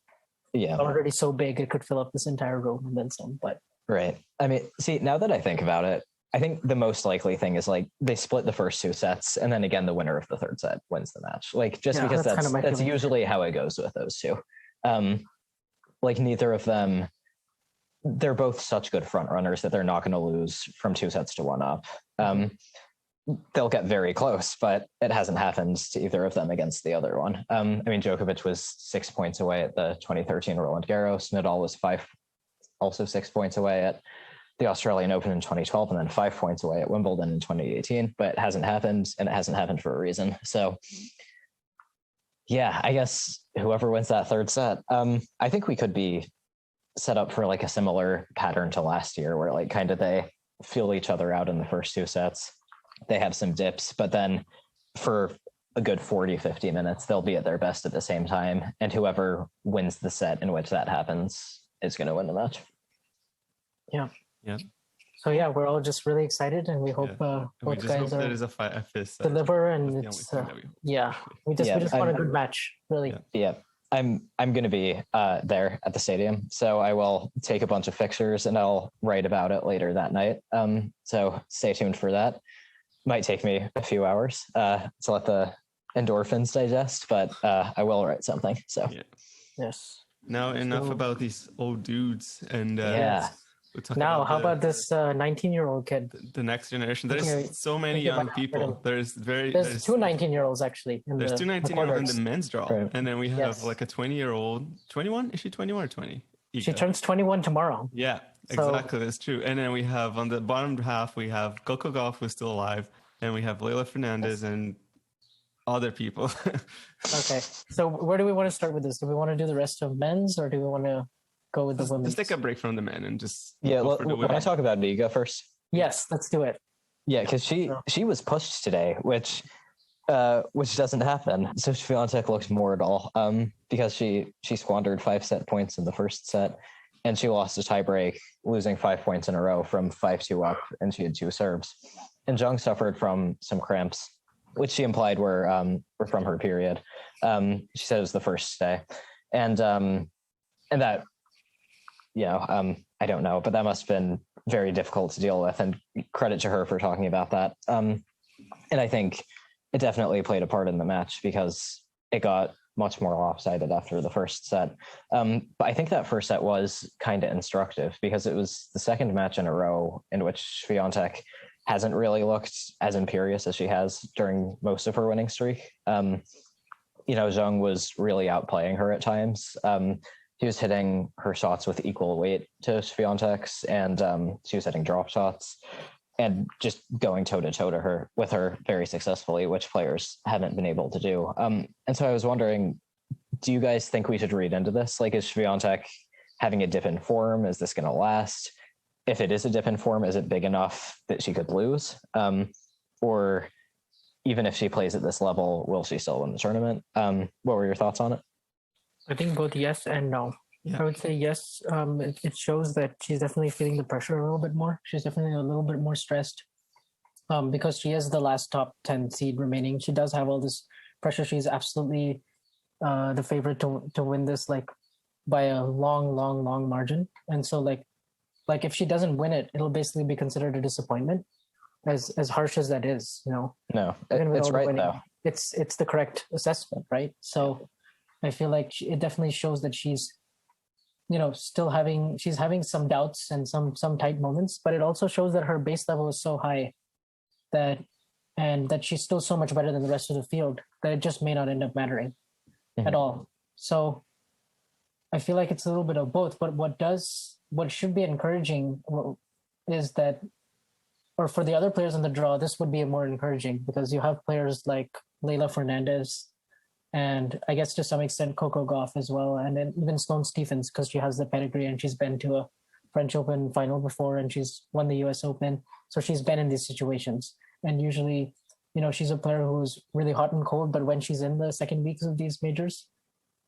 [SPEAKER 2] already so big it could fill up this entire room and then some. But
[SPEAKER 3] right. I mean, see, now that I think about it, I think the most likely thing is like they split the first 2 sets and then again the winner of the third set wins the match. Like just because that's usually how it goes with those 2. Like neither of them, they're both such good front runners that they're not going to lose from 2 sets to 1 up. They'll get very close, but it hasn't happened to either of them against the other one. I mean, Djokovic was 6 points away at the 2013 Roland Garros. Nadal was 6 points away at the Australian Open in 2012, and then 5 points away at Wimbledon in 2018. But it hasn't happened, and it hasn't happened for a reason. So, yeah, I guess whoever wins that third set, I think we could be set up for like a similar pattern to last year, where like kind of they feel each other out in the first 2 sets. They have some dips, but then for a good 40, 50 minutes, they'll be at their best at the same time. And whoever wins the set in which that happens is going to win the match.
[SPEAKER 2] Yeah.
[SPEAKER 1] Yeah.
[SPEAKER 2] So yeah, we're all just really excited, and we hope both guys deliver. And it's we just want a good match, really.
[SPEAKER 3] Yeah. I'm going to be there at the stadium, so I will take a bunch of pictures and I'll write about it later that night. So stay tuned for that. Might take me a few hours to let the endorphins digest, but I will write something. So
[SPEAKER 2] yes.
[SPEAKER 1] Now enough about these old dudes and
[SPEAKER 2] now how about this 19-year-old kid?
[SPEAKER 1] The next generation. There's so many young people. There's 2
[SPEAKER 2] 19-year-olds actually.
[SPEAKER 1] There's 2 19-year-olds in the men's draw, and then we have like a 20-year-old. 21? Is she 21 or 20?
[SPEAKER 2] She turns 21 tomorrow.
[SPEAKER 1] Yeah, exactly. That's true. And then we have on the bottom half, we have Coco Gauff, who's still alive, and we have Leila Fernandez and other people.
[SPEAKER 2] Okay, so where do we want to start with this? Do we want to do the rest of men's, or do we want to go with the women?
[SPEAKER 1] Let's take a break from the men and just
[SPEAKER 3] when I talk about Iga first.
[SPEAKER 2] Yes, let's do it.
[SPEAKER 3] Yeah, because she was pushed today, which doesn't happen. So Swiatek looked more at all because she squandered 5-set points in the first set, and she lost a tiebreak, losing 5 points in a row from 5-2 up, and she had 2 serves. And Zhang suffered from some cramps which she implied were from her period. She said it was the first day, and that, I don't know, but that must have been very difficult to deal with, and credit to her for talking about that. And I think it definitely played a part in the match because it got much more lopsided after the first set. But I think that first set was kind of instructive because it was the second match in a row in which Swiatek hasn't really looked as imperious as she has during most of her winning streak. Zhang was really outplaying her at times. She was hitting her shots with equal weight to Swiatek's, and she was hitting drop shots and just going toe-to-toe to her with her very successfully, which players haven't been able to do. And so I was wondering, do you guys think we should read into this? Like, is Swiatek having a dip in form? Is this going to last? If it is a dip in form, is it big enough that she could lose? Or even if she plays at this level, will she still win the tournament? What were your thoughts on it?
[SPEAKER 2] I think both yes and no. Yeah. I would say yes. It shows that she's definitely feeling the pressure a little bit more. She's definitely a little bit more stressed because she is the last top 10 seed remaining. She does have all this pressure. She's absolutely the favorite to win this, like, by a long margin. And so like if she doesn't win it, it'll basically be considered a disappointment, as harsh as that is,
[SPEAKER 3] No, it's right
[SPEAKER 2] winning,
[SPEAKER 3] though.
[SPEAKER 2] It's the correct assessment, right? So I feel like it definitely shows that she's, still having some doubts and some tight moments, but it also shows that her base level is so high that she's still so much better than the rest of the field that it just may not end up mattering at all. So I feel like it's a little bit of both, but what should be encouraging is that, or for the other players in the draw, this would be more encouraging because you have players like Leylah Fernandez, and I guess to some extent Coco Gauff as well, and then even Sloane Stephens, because she has the pedigree and she's been to a French Open final before and she's won the US Open. So she's been in these situations. And usually, she's a player who's really hot and cold, but when she's in the second weeks of these majors,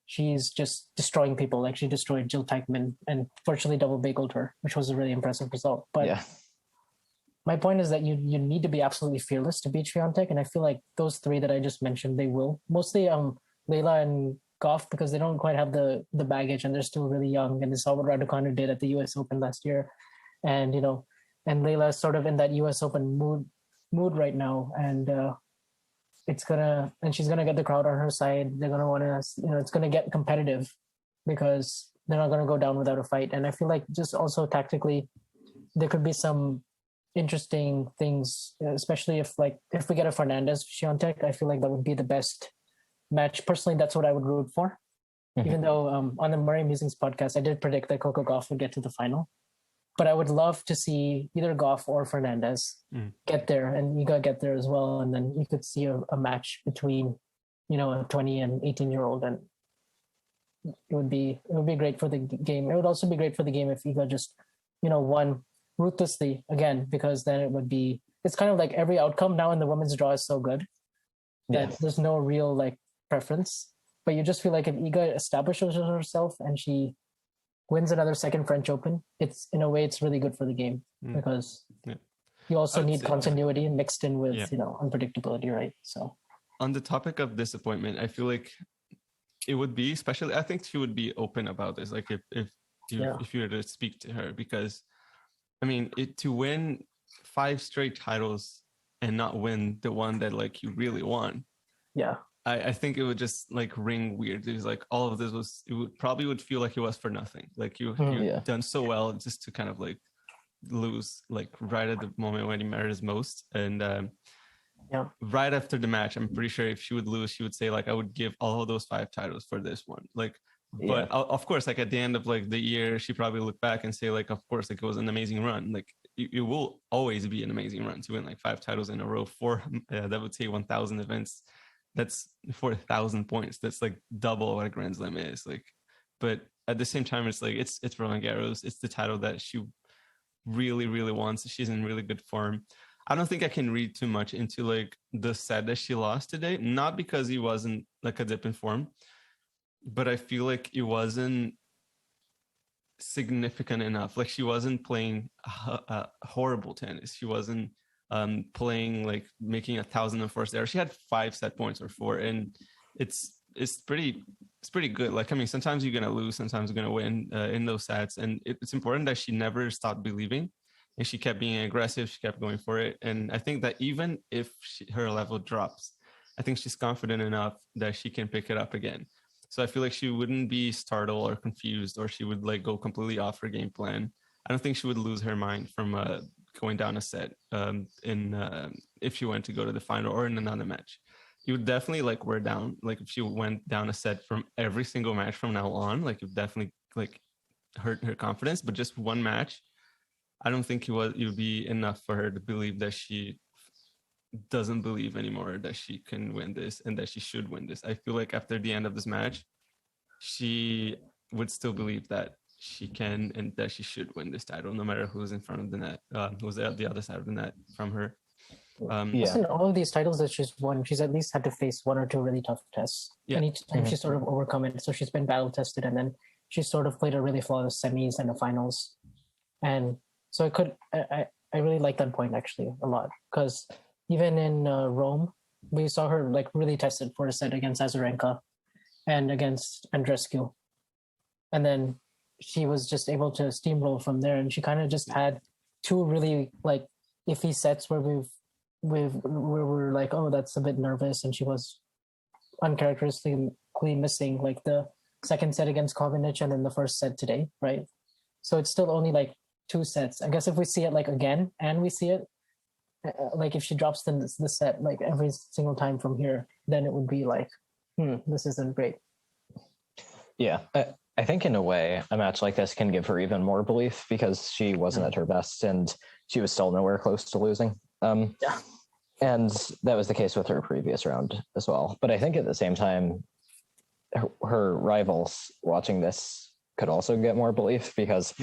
[SPEAKER 2] she's just destroying people. Like she destroyed Jill Teichmann and virtually double bageled her, which was a really impressive result. But yeah. My point is that you need to be absolutely fearless to beat Swiatek, and I feel like those three that I just mentioned, they will. Mostly Leylah and Gauff, because they don't quite have the baggage and they're still really young, and they saw what Raducanu did at the US Open last year. And and Leylah is sort of in that US Open mood right now, and she's gonna get the crowd on her side. They're gonna want to, it's gonna get competitive because they're not gonna go down without a fight. And I feel like just also tactically, there could be some interesting things, especially if we get a Fernandez Swiatek. I feel like that would be the best match. Personally, that's what I would root for. Even though on the Murray Musings podcast, I did predict that Coco Gauff would get to the final. But I would love to see either Gauff or Fernandez get there, and Iga get there as well. And then you could see a match between, a 20 and 18-year-old, and it would be great for the game. It would also be great for the game if Iga just, won ruthlessly again, because then it's kind of like every outcome now in the women's draw is so good that there's no real preference. But you just feel like if Iga establishes herself and she wins another second French Open, it's in a way it's really good for the game because you also need continuity mixed in with unpredictability, right? So
[SPEAKER 1] on the topic of disappointment, I feel like it would be, especially I think she would be open about this, like if you were to speak to her, because I mean, to win 5 straight titles and not win the one that you really want. Yeah. I think it would just ring weird. It was all of this would feel like it was for nothing. Like you've done so well just to kind of lose right at the moment when it matters most. And right after the match, I'm pretty sure if she would lose, she would say I would give all of those 5 titles for this one. But of course, at the end of the year, she probably look back and say of course, it was an amazing run. It will always be an amazing run to win 5 titles in a row, 4 that would say 1,000 events. That's 4,000 points. That's double what a Grand Slam is. But at the same time, it's it's Roland Garros. It's the title that she really, really wants. She's in really good form. I don't think I can read too much into the set that she lost today. Not because he wasn't a dip in form, but I feel like it wasn't significant enough. She wasn't playing horrible tennis. She wasn't playing like making 1,000 in first error. She had 5 set points or 4, and it's pretty good. Like, I mean, sometimes you're gonna lose, sometimes you're gonna win in those sets, and it's important that she never stopped believing, and she kept being aggressive. She kept going for it, and I think that even if her level drops, I think she's confident enough that she can pick it up again. So I feel like she wouldn't be startled or confused, or she would like go completely off her game plan. I don't think she would lose her mind from going down a set if she went to go to the final or in another match. You would definitely like wear down. Like if she went down a set from every single match from now on, like it would definitely like hurt her confidence. But just one match, I don't think it would be enough for her to believe that she doesn't believe anymore that she can win this and that she should win this. I feel like after the end of this match, she would still believe that she can and that she should win this title, no matter who's in front of the net, who's at the other side of the net from her.
[SPEAKER 2] In all of these titles that she's won, she's at least had to face 1 or 2 really tough tests. And each time she's sort of overcome it. So she's been battle tested, and then she's sort of played a really flawless semis and a finals. And so I really like that point actually a lot, because even in Rome, we saw her like really tested for a set against Azarenka and against Andreescu. And then she was just able to steamroll from there. And she kind of just had 2 really like iffy sets where we're like, oh, that's a bit nervous. And she was uncharacteristically missing like the second set against Kovinic and then the first set today, right? So it's still only like 2 sets. I guess if we see it like again and we see it, like if she drops the set like every single time from here, then it would be like, this isn't great.
[SPEAKER 3] Yeah, I think in a way a match like this can give her even more belief, because she wasn't at her best and she was still nowhere close to losing. And that was the case with her previous round as well. But I think at the same time, her rivals watching this could also get more belief, because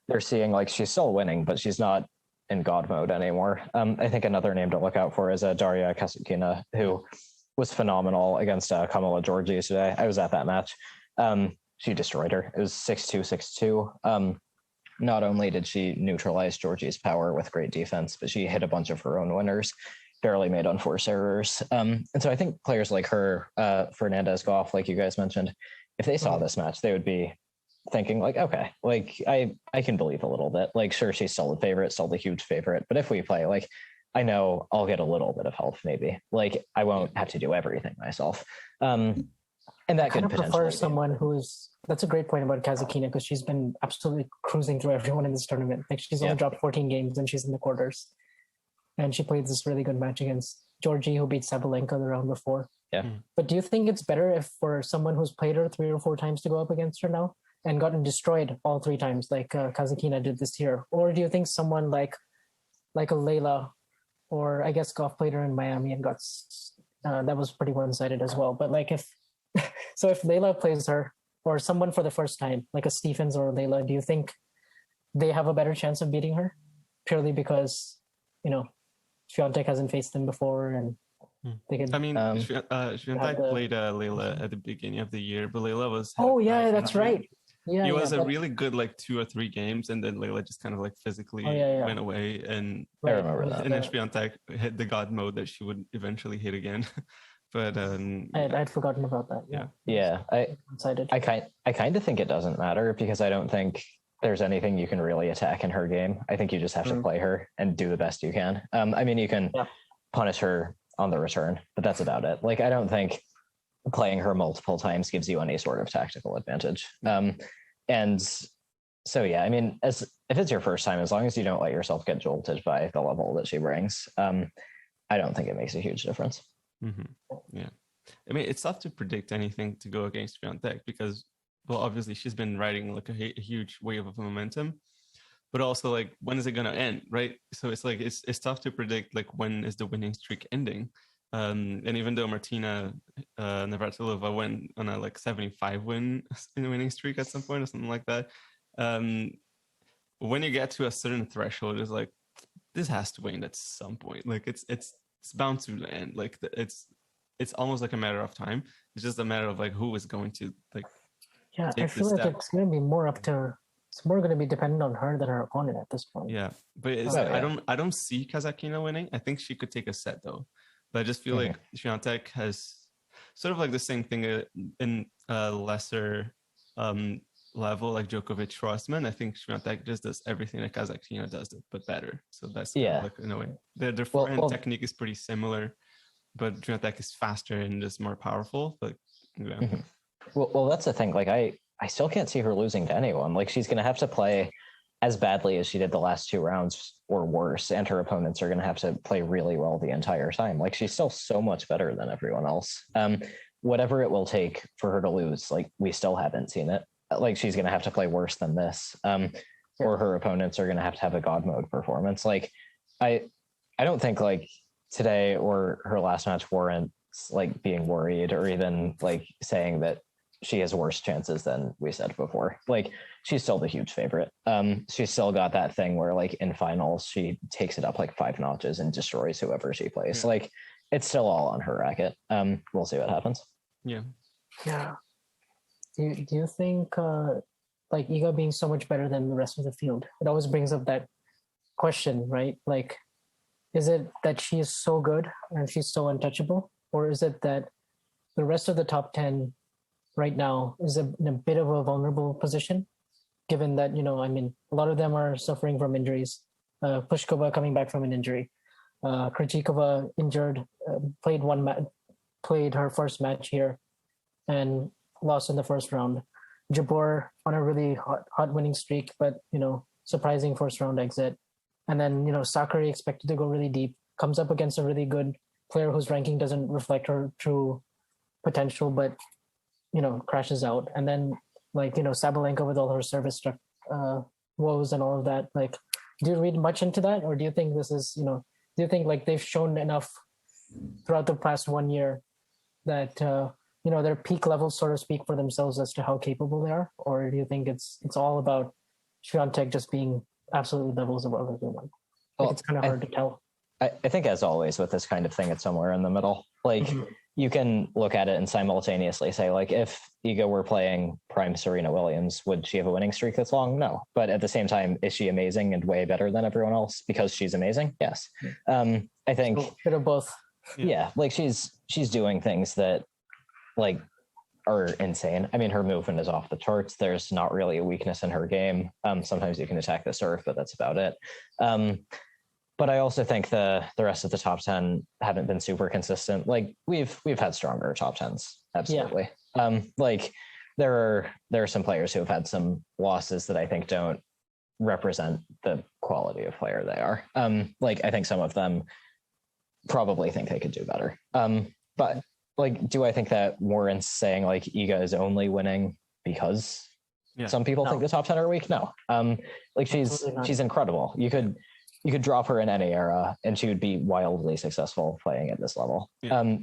[SPEAKER 3] they're seeing like she's still winning, but she's not in God mode anymore. I think another name to look out for is Daria Kasatkina, who was phenomenal against Kamala Georgi today. I was at that match. She destroyed her. It was 6-2, 6-2. Not only did she neutralize Georgie's power with great defense, but she hit a bunch of her own winners, barely made unforced errors. And so I think players like her, Fernandez Goff, like you guys mentioned, if they saw this match, they would be thinking like, okay, like I can believe a little bit. Like, sure, she's still the favorite, still the huge favorite, but if we play, like, I know I'll get a little bit of help, maybe. Like, I won't have to do everything myself. And that
[SPEAKER 2] I kind
[SPEAKER 3] could
[SPEAKER 2] of prefer someone who's. That's a great point about Kasatkina, because she's been absolutely cruising through everyone in this tournament. Like, she's only dropped 14 games and she's in the quarters. And she played this really good match against Georgie, who beat Sabalenka the round before.
[SPEAKER 3] Yeah.
[SPEAKER 2] But do you think it's better if for someone who's played her 3 or 4 times to go up against her now and gotten destroyed all 3 times, like Kasatkina did this year? Or do you think someone like a Layla, or I guess Goff played her in Miami and got that was pretty one-sided as well. But like if Layla plays her, or someone for the first time, like a Stephens or a Layla, do you think they have a better chance of beating her purely because, Swiatek hasn't faced them before and they can...
[SPEAKER 1] I mean, Swiatek played Layla at the beginning of the year, but Layla was...
[SPEAKER 2] Oh, yeah, that's right. Yeah,
[SPEAKER 1] he was a really good, like 2 or 3 games, and then Layla just kind of like physically went away, and
[SPEAKER 3] I remember that.
[SPEAKER 1] And then Swiatek hit the God mode that she would eventually hit again. But
[SPEAKER 2] I'd forgotten about that.
[SPEAKER 3] Yeah. I kind of think it doesn't matter, because I don't think there's anything you can really attack in her game. I think you just have to play her and do the best you can. I mean, you can punish her on the return, but that's about it. Like, I don't think playing her multiple times gives you any sort of tactical advantage. And so, yeah, I mean, if it's your first time, as long as you don't let yourself get jolted by the level that she brings, I don't think it makes a huge difference.
[SPEAKER 1] Mm-hmm. Yeah, I mean, it's tough to predict anything to go against Swiatek, because, well, obviously she's been riding like a huge wave of momentum, but also like, when is it going to end, right? So it's like it's tough to predict like when is the winning streak ending. And even though Martina Navratilova went on a like 75 win winning streak at some point or something like that, when you get to a certain threshold, it's like, this has to end at some point. Like it's bound to end. Like it's almost like a matter of time. It's just a matter of like who is going to like.
[SPEAKER 2] Yeah, I feel like it's going to be more up to it's more going to be dependent on her than her opponent at this point.
[SPEAKER 1] Yeah, but I don't see Kasatkina winning. I think she could take a set though, but I just feel like Swiatek has sort of like the same thing in a lesser level, like Djokovic, Schwarzman. I think Swiatek just does everything that Kasatkina does, but better. So that's kind of like, in a way, their forehand technique is pretty similar, but Swiatek is faster and just more powerful. But yeah.
[SPEAKER 3] Well, that's the thing. Like, I still can't see her losing to anyone. Like, she's going to have to play as badly as she did the last 2 rounds or worse, and her opponents are going to have to play really well the entire time. Like, she's still so much better than everyone else. Whatever it will take for her to lose, like, we still haven't seen it. Like, she's going to have to play worse than this, or her opponents are going to have a God mode performance. Like, I don't think like today or her last match warrants like being worried or even like saying that she has worse chances than we said before. Like, she's still the huge favorite. She's still got that thing where like in finals she takes it up like 5 notches and destroys whoever she plays. Like, it's still all on her racket. We'll see what happens.
[SPEAKER 2] Yeah. Do you think like Iga being so much better than the rest of the field, it always brings up that question, right? Like, is it that she is so good and she's so untouchable, or is it that the rest of the top 10 right now is in a bit of a vulnerable position, given that, you know, I mean, a lot of them are suffering from injuries. Pushkova coming back from an injury, Krejcikova injured, played her first match here and lost in the first round. Jabeur on a really hot winning streak, but, you know, surprising first round exit. And then, you know, Sakari expected to go really deep, comes up against a really good player whose ranking doesn't reflect her true potential, but, you know, crashes out. And then, like, you know, Sabalenka with all her service woes and all of that. Like, do you read much into that? Or do you think this is, you know, do you think like they've shown enough throughout the past 1 year that, you know, their peak levels sort of speak for themselves as to how capable they are? Or do you think it's all about Swiatek just being absolutely levels above everyone? Well, it's kind of hard to tell.
[SPEAKER 3] I think, as always with this kind of thing, it's somewhere in the middle. Like, you can look at it and simultaneously say, like, if Iga were playing prime Serena Williams, would she have a winning streak that's long? No. But at the same time, is she amazing and way better than everyone else because she's amazing? Yes. I think
[SPEAKER 2] a bit of both.
[SPEAKER 3] Yeah, like she's doing things that like are insane. I mean, her movement is off the charts. There's not really a weakness in her game. Sometimes you can attack the serve, but that's about it. But I also think the rest of the top 10 haven't been super consistent. Like, we've had stronger top 10s, absolutely. Yeah. Like, there are some players who have had some losses that I think don't represent the quality of player they are. Like, I think some of them probably think they could do better. But like, do I think that warrants saying like Iga is only winning because some people think the top 10 are weak? No. Like, she's incredible. You could drop her in any era and she would be wildly successful playing at this level.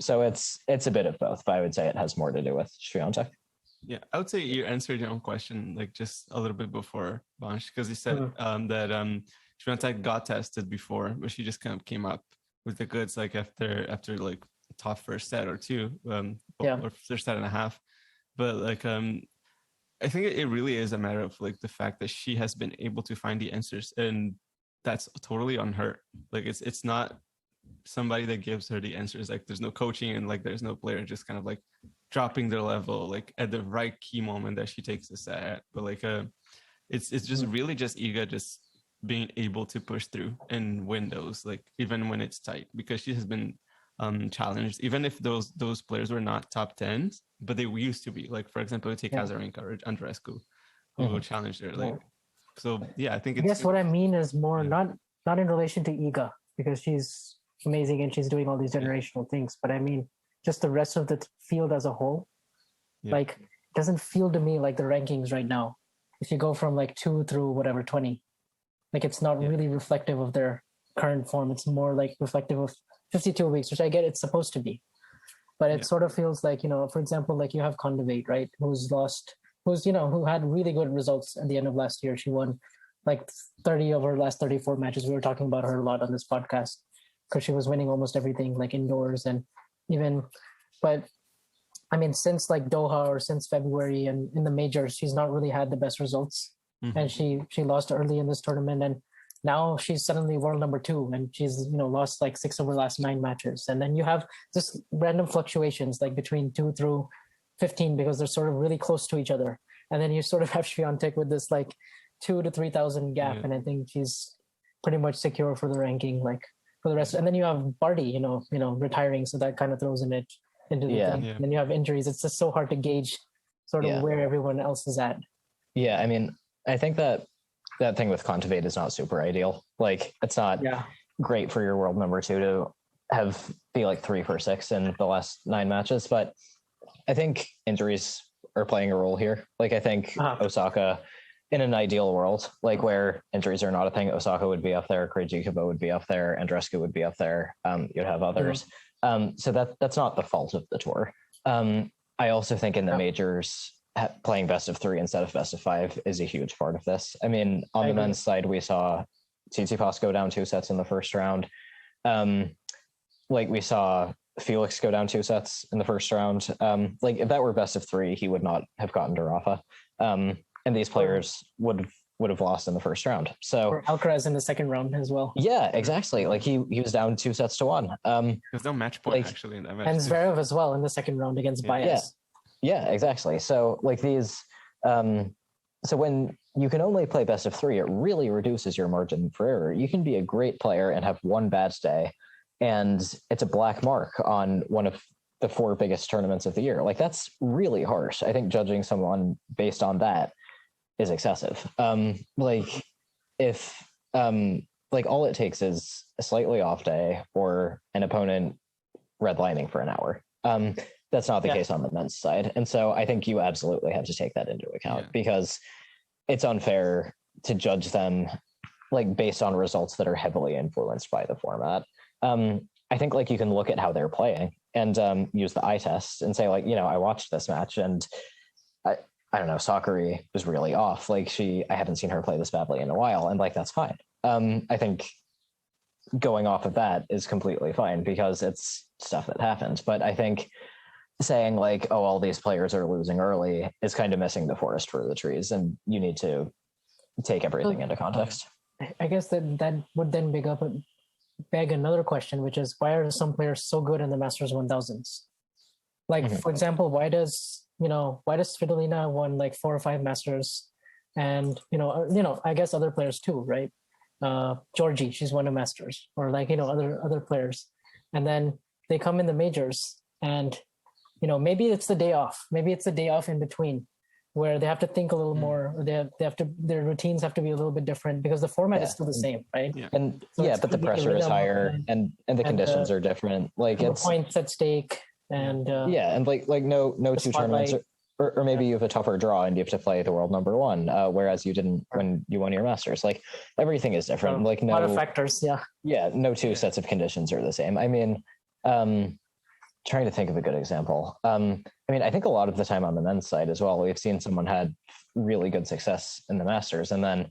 [SPEAKER 3] So it's a bit of both, but I would say it has more to do with Swiatek.
[SPEAKER 1] Yeah, I would say you answered your own question like just a little bit before, Vansh, because you said that Swiatek got tested before, but she just kind of came up with the goods like after like top first set or two, or first set and a half. But like I think it really is a matter of like the fact that she has been able to find the answers, and that's totally on her. Like, it's not somebody that gives her the answers. Like, there's no coaching and like there's no player just kind of like dropping their level like at the right key moment that she takes the set. But like it's just really just Iga just being able to push through and win those, like even when it's tight, because she has been challenged, even if those players were not top 10s, but they used to be. Like, for example, take Azarenka or Andreescu, who challenged her. Like, so yeah, I think
[SPEAKER 2] I guess what I mean is more not in relation to Iga, because she's amazing and she's doing all these generational things, but I mean just the rest of the field as a whole. Like, it doesn't feel to me like the rankings right now, if you go from like 2 through whatever 20, like it's not really reflective of their current form. It's more like reflective of 52 weeks, which I get it's supposed to be, but it sort of feels like, you know, for example, like you have Kondovate, right, who had really good results at the end of last year. She won like 30 of her last 34 matches. We were talking about her a lot on this podcast because she was winning almost everything, like indoors and even, but I mean, since like Doha or since February and in the majors, she's not really had the best results. and she lost early in this tournament, and now she's suddenly world number 2, and she's lost like 6 of her last 9 matches. And then you have just random fluctuations like between 2 through 15 because they're sort of really close to each other. And then you sort of have Swiatek with this like 2 to 3,000 gap, and I think she's pretty much secure for the ranking like for the rest. And then you have Barty, retiring, so that kind of throws into the thing. And then you have injuries. It's just so hard to gauge sort of where everyone else is at.
[SPEAKER 3] Yeah, I mean, I think that thing with Kontaveit is not super ideal. Like, it's not great for your world number 2 to be like 3 for 6 in the last 9 matches. But I think injuries are playing a role here. Like, I think Osaka, in an ideal world, like where injuries are not a thing, Osaka would be up there, Krejcikova would be up there, Andreescu would be up there. You'd have others. So that's not the fault of the tour. I also think in the majors, playing best of 3 instead of best of 5 is a huge part of this. I mean, on the men's side, we saw Tsitsipas go down 2 sets in the first round. Like, we saw Felix go down 2 sets in the first round. Like, if that were best of 3, he would not have gotten to Rafa. And these players would have lost in the first round. So,
[SPEAKER 2] or Alcaraz in the second round as well.
[SPEAKER 3] Yeah, exactly. Like, he was down 2 sets to 1.
[SPEAKER 1] There's no match point actually in that match.
[SPEAKER 2] And Zverev as well in the second round against Baez.
[SPEAKER 3] Yeah, exactly. So like these, so when you can only play best of 3, it really reduces your margin for error. You can be a great player and have one bad day, and it's a black mark on one of the 4 biggest tournaments of the year. Like, that's really harsh. I think judging someone based on that is excessive. Like, if like all it takes is a slightly off day or an opponent redlining for an hour. That's not the case on the men's side. And so I think you absolutely have to take that into account because it's unfair to judge them like based on results that are heavily influenced by the format. I think like you can look at how they're playing and use the eye test and say like, I watched this match and I don't know, Sakari was really off. Like I haven't seen her play this badly in a while. And like, that's fine. I think going off of that is completely fine because it's stuff that happens. But I think saying like, oh, all these players are losing early is kind of missing the forest for the trees, and you need to take everything into context.
[SPEAKER 2] I guess that would then beg another question, which is why are some players so good in the Masters 1000s? Like, for example, why does Svitolina won like 4 or 5 Masters, and I guess other players too, right? Georgie, she's won a Masters, or like other players, and then they come in the majors, and maybe it's the day off, in between, where they have to think a little more, or they have to, their routines have to be a little bit different because the format is still the same, right?
[SPEAKER 3] And but the pressure is higher, and the conditions are different. Like it's
[SPEAKER 2] points at stake, and
[SPEAKER 3] and like no 2 tournaments. Or maybe you have a tougher draw and you have to play the world number 1, whereas you didn't when you won your Masters. Like everything is different. Like
[SPEAKER 2] a lot of factors.
[SPEAKER 3] No 2 sets of conditions are the same. I mean, trying to think of a good example. I mean, I think a lot of the time on the men's side as well, we've seen someone had really good success in the Masters and then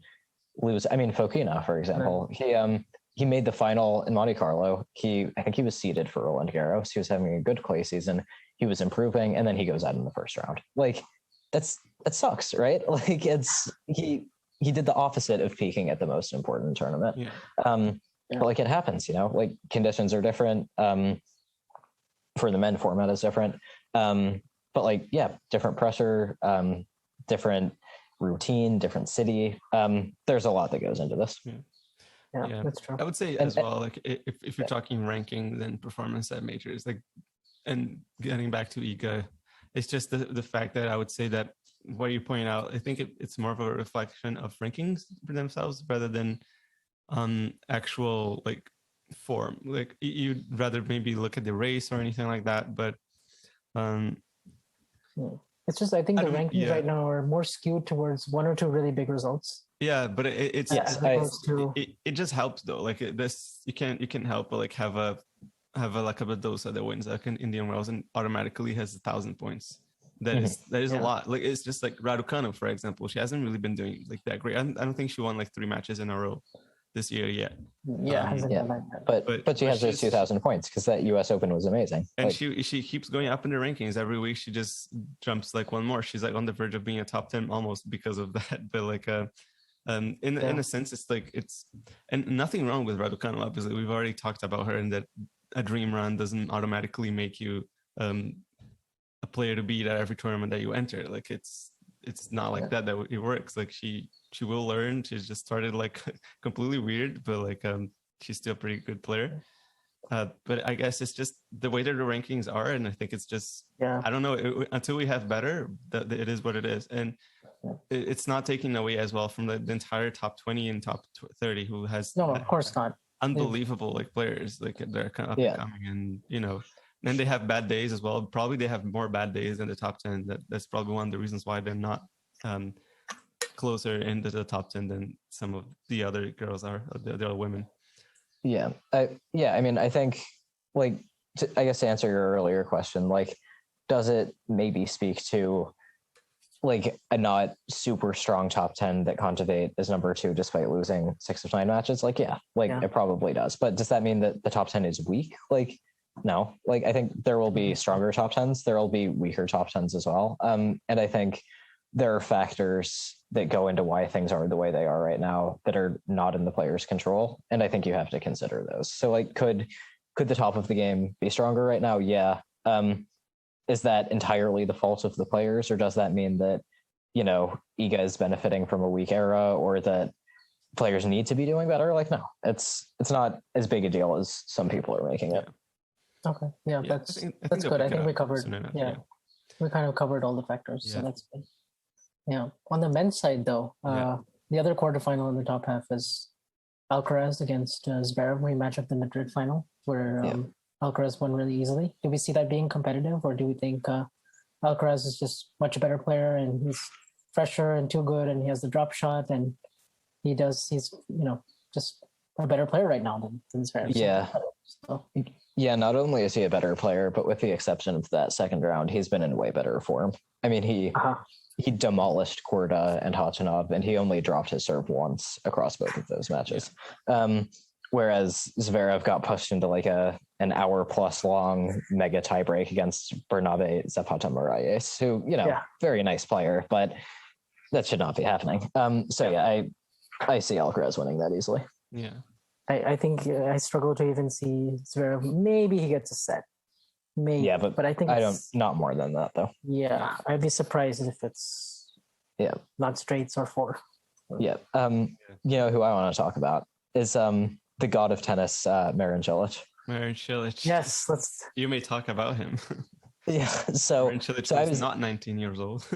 [SPEAKER 3] lose. I mean, Fokina, for example, he made the final in Monte Carlo. I think he was seeded for Roland Garros. He was having a good clay season. He was improving, and then he goes out in the first round. Like that sucks, right? Like he did the opposite of peaking at the most important tournament. But like it happens, like conditions are different. For the men, format is different. But like, different pressure, different routine, different city. There's a lot that goes into this.
[SPEAKER 2] Yeah, that's true.
[SPEAKER 1] I would say as well, like if you're talking ranking, then performance at majors, like, and getting back to Iga, it's just the fact that I would say that what you point out, I think it's more of a reflection of rankings for themselves rather than actual like form. Like you'd rather maybe look at the race or anything like that, but
[SPEAKER 2] it's just I think the rankings right now are more skewed towards 1 or 2 really big results.
[SPEAKER 1] Yeah, but it just helps though. Like this, you can help but like have a like a Badosa that wins like an Indian Wells and automatically has 1,000 points. That is a lot. Like it's just like Raducanu, for example. She hasn't really been doing like that great. I don't think she won like 3 matches in a row. this year yet.
[SPEAKER 2] Yeah, hasn't done that yet.
[SPEAKER 3] But she has those 2,000 points because that U.S. Open was amazing.
[SPEAKER 1] And she keeps going up in the rankings every week. She just jumps like one more. She's like on the verge of being a top 10 almost because of that. But like in a sense, it's like and nothing wrong with Raducanu. Obviously, we've already talked about her, and that a dream run doesn't automatically make you a player to beat at every tournament that you enter. Like it's not like that it works. Like she will learn. She's just started like completely weird, but like she's still a pretty good player. But I guess it's just the way that the rankings are, and I think it's just I don't know, until we have better, that it is what it is. And it's not taking away as well from the entire top 20 and top 30 who has
[SPEAKER 2] of course not,
[SPEAKER 1] unbelievable like players, like they're kind of up and coming, and you know, then they have bad days as well. Probably they have more bad days in the top 10. That's probably one of the reasons why they're not closer into the top 10 than some of the other girls are, the other women. I mean, I think, like, I guess to answer your earlier question, like, does it maybe speak to like a not super strong top 10 that Kontaveit is number 2 despite losing 6 of 9 matches? Like, it probably does. But does that mean that the top 10 is weak? Like, no. Like, I think there will be stronger top 10s. There will be weaker top 10s as well. And I think there are factors that go into why things are the way they are right now that are not in the player's control. And I think you have to consider those. So like, could the top of the game be stronger right now? Yeah. Is that entirely the fault of the players, or does that mean that, you know, Iga is benefiting from a weak era, or that players need to be doing better? Like, no, it's not as big a deal as some people are making it.
[SPEAKER 2] Okay. Yeah, that's good. I think we covered, we kind of covered all the factors. So that's good. Yeah. On the men's side, though, the other quarterfinal in the top half is Alcaraz against Zverev rematch of the Madrid final, where Alcaraz won really easily. Do we see that being competitive, or do we think Alcaraz is just much a better player and he's fresher and too good, and he has the drop shot, and he's you know, just a better player right now than Zverev? Not
[SPEAKER 3] only is he a better player, but with the exception of that second round, he's been in way better form. I mean, he demolished Korda and Khachanov, and he only dropped his serve once across both of those matches. Whereas Zverev got pushed into like an hour plus long mega tiebreak against Bernabe Zapata Miralles, who, you know, very nice player, but that should not be happening. I see Alcaraz winning that easily.
[SPEAKER 1] Yeah.
[SPEAKER 2] I think I struggle to even see Zverev. Maybe he gets a set. Maybe. Yeah, but I think
[SPEAKER 3] not more than that though.
[SPEAKER 2] Yeah, I'd be surprised if it's not straights or 4.
[SPEAKER 3] Yeah. You know who I want to talk about is the god of tennis, Marin Cilic.
[SPEAKER 1] Marin Cilic.
[SPEAKER 2] Yes,
[SPEAKER 1] you may talk about him.
[SPEAKER 3] So
[SPEAKER 1] Marin Cilic was not 19 years old.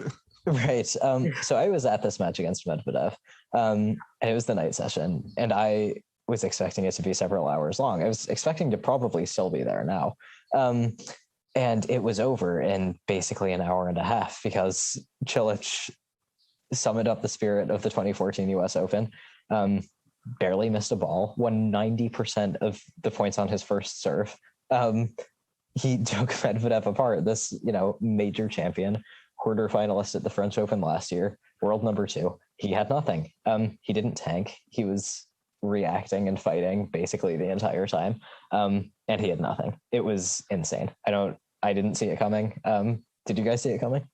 [SPEAKER 3] Right. So I was at this match against Medvedev, and it was the night session, and I was expecting it to be several hours long. I was expecting to probably still be there now. And it was over in basically an hour and a half because Cilic summoned up the spirit of the 2014 US Open, barely missed a ball, won 90% of the points on his first serve. He took Medvedev apart, this, you know, major champion, quarter finalist at the French Open last year, world number 2. He had nothing. He didn't tank. He was reacting and fighting basically the entire time, and he had nothing. It was insane. I didn't see it coming. Did you guys see it coming?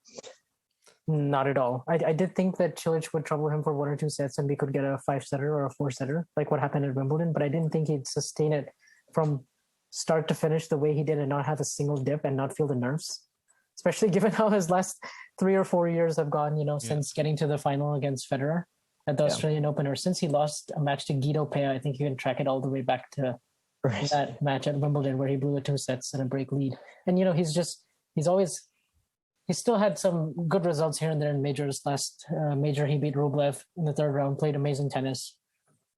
[SPEAKER 2] Not at all. I did think that Cilic would trouble him for 1 or 2 sets and we could get a 5-setter or a 4-setter, like what happened at Wimbledon, but I didn't think he'd sustain it from start to finish the way he did and not have a single dip and not feel the nerves, especially given how his last 3 or 4 years have gone, you know, since getting to the final against Federer at the Australian Open, or since he lost a match to Guido Pea. I think you can track it all the way back to that match at Wimbledon where he blew the 2 sets and a break lead. And, you know, he still had some good results here and there in majors. Last major, he beat Rublev in the 3rd round, played amazing tennis,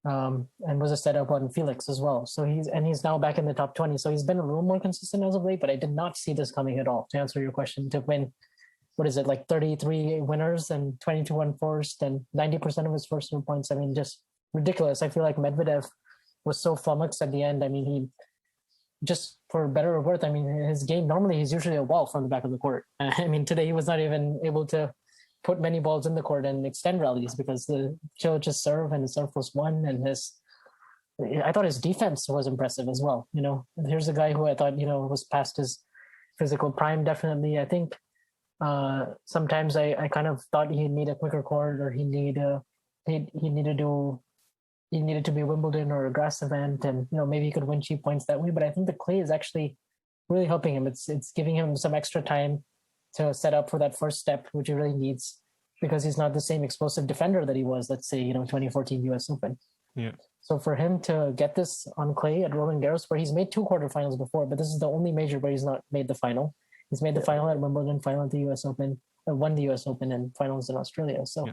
[SPEAKER 2] and was a setup on Felix as well. So he's now back in the top 20. So he's been a little more consistent as of late, but I did not see this coming at all, to answer your question, to win. What is it, like 33 winners and 22 unforced and 90% of his first 2 points? I mean, just ridiculous. I feel like Medvedev was so flummoxed at the end. I mean, he just, for better or worse, I mean, his game, normally he's usually a wall from the back of the court. I mean, today he was not even able to put many balls in the court and extend rallies because the Cilic's serve and his serve was 1 and his I thought his defense was impressive as well. Here's a guy who I thought was past his physical prime. Definitely, I think sometimes I kind of thought he'd need a quicker court, or he needed to be Wimbledon or a grass event, and maybe he could win cheap points that way. But I think the clay is actually really helping him. It's giving him some extra time to set up for that first step, which he really needs, because he's not the same explosive defender that he was, let's say, 2014 US Open.
[SPEAKER 1] Yeah.
[SPEAKER 2] So for him to get this on clay at Roland Garros, where he's made 2 quarterfinals before, but this is the only major where he's not made the final. He's made the final at Wimbledon, final at the US Open, won the US Open, and finals in Australia. So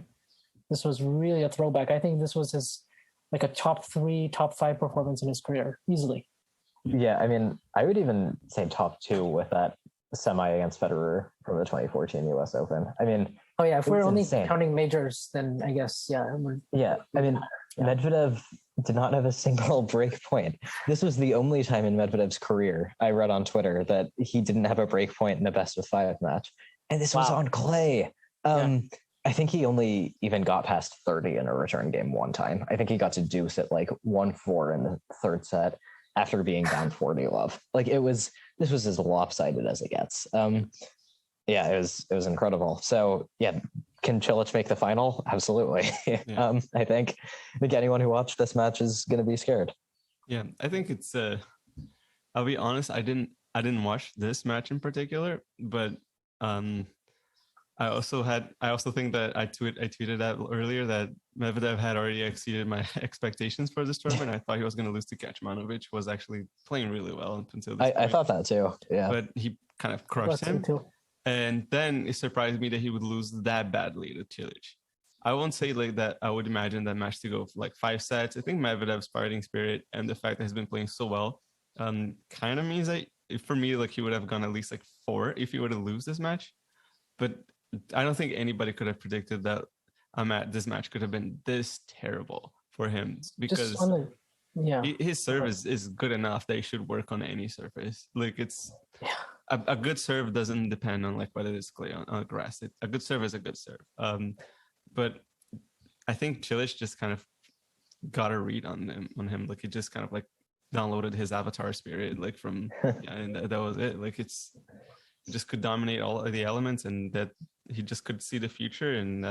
[SPEAKER 2] this was really a throwback. I think this was his like a top 3, top 5 performance in his career, easily.
[SPEAKER 3] Yeah, I mean, I would even say top 2 with that semi against Federer from the 2014 US Open. I mean,
[SPEAKER 2] oh yeah, if we're only
[SPEAKER 3] insane.
[SPEAKER 2] counting majors, then I guess
[SPEAKER 3] Medvedev did not have a single break point. This was the only time in Medvedev's career, I read on Twitter, that he didn't have a break point in a best of 5 match, and this was on clay. I think he only even got past 30 in a return game one time. I think he got to deuce at like 1-4 in the third set after being down 40-love. Like this was as lopsided as it gets. It was incredible. So yeah, can Cilic make the final? Absolutely. Yeah. I think anyone who watched this match is going to be scared.
[SPEAKER 1] Yeah, I think it's. I'll be honest. I didn't watch this match in particular, but I also think that I tweeted out earlier that Medvedev had already exceeded my expectations for this tournament. I thought he was going to lose to Kecmanovic, was actually playing really well up until this point.
[SPEAKER 3] I thought that too. Yeah,
[SPEAKER 1] but he kind of crushed him. And then it surprised me that he would lose that badly to Cilic. I won't say like that. I would imagine that match to go for like 5 sets. I think Medvedev's fighting spirit and the fact that he's been playing so well kind of means that for me, like he would have gone at least like 4 if he were to lose this match. But I don't think anybody could have predicted that this match could have been this terrible for him, because his serve is good enough that he should work on any surface. Like it's a good serve doesn't depend on like whether it's clay on grass. A good serve is a good serve. But I think Cilic just kind of got a read on him. Like he just kind of like downloaded his avatar spirit like from and that was it. Like he just could dominate all of the elements, and that he just could see the future. And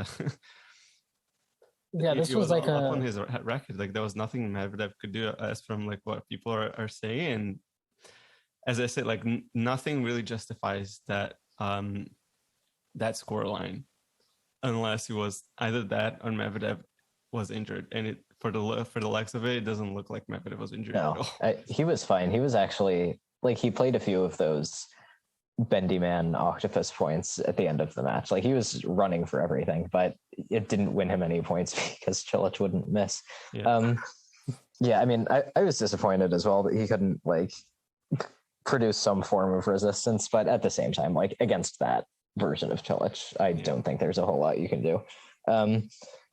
[SPEAKER 2] this was like
[SPEAKER 1] on his record. Like there was nothing Medvedev could do as from like what people are saying. And as I said, like nothing really justifies that score line unless it was either that or Medvedev was injured. And for the likes of it doesn't look like Medvedev was injured at all.
[SPEAKER 3] He was fine. He was actually like he played a few of those bendy man octopus points at the end of the match. Like he was running for everything, but it didn't win him any points because Cilic wouldn't miss. I mean, I was disappointed as well that he couldn't like produce some form of resistance, but at the same time, like against that version of Cilic, I don't think there's a whole lot you can do.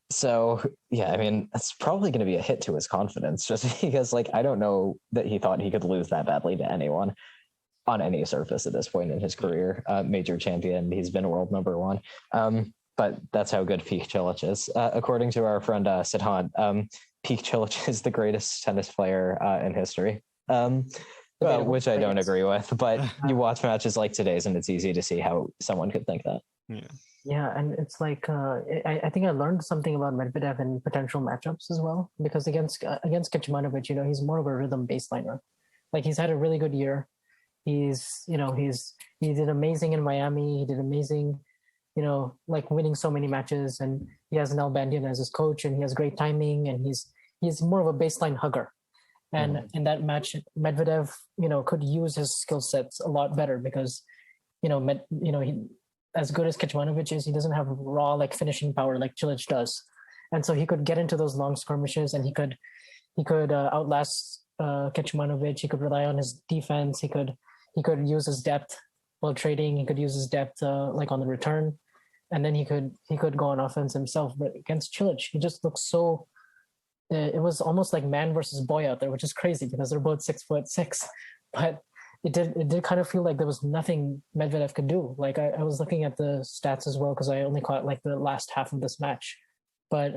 [SPEAKER 3] So yeah, I mean, that's probably going to be a hit to his confidence, just because like I don't know that he thought he could lose that badly to anyone on any surface at this point in his career. Major champion, he's been world number 1. But that's how good peak Cilic is. According to our friend Siddhant, peak Cilic is the greatest tennis player in history. Which I don't agree with, but you watch matches like today's and it's easy to see how someone could think that.
[SPEAKER 2] Yeah, and it's like I think I learned something about Medvedev in potential matchups as well, because against Kecmanovic, he's more of a rhythm baseliner. Like he's had a really good year. He did amazing in Miami. He did amazing, like winning so many matches, and he has Nole as his coach, and he has great timing, and he's more of a baseline hugger. And in that match, Medvedev, could use his skill sets a lot better because, he, as good as Kecmanovic is, he doesn't have raw like finishing power like Cilic does, and so he could get into those long skirmishes, and he could outlast Kecmanovic. He could rely on his defense. He could use his depth while trading. He could use his depth like on the return, and then he could go on offense himself. But against Cilic, he just looks so. It was almost like man versus boy out there, which is crazy because they're both 6'6", but it did kind of feel like there was nothing Medvedev could do. Like I was looking at the stats as well because I only caught like the last half of this match, but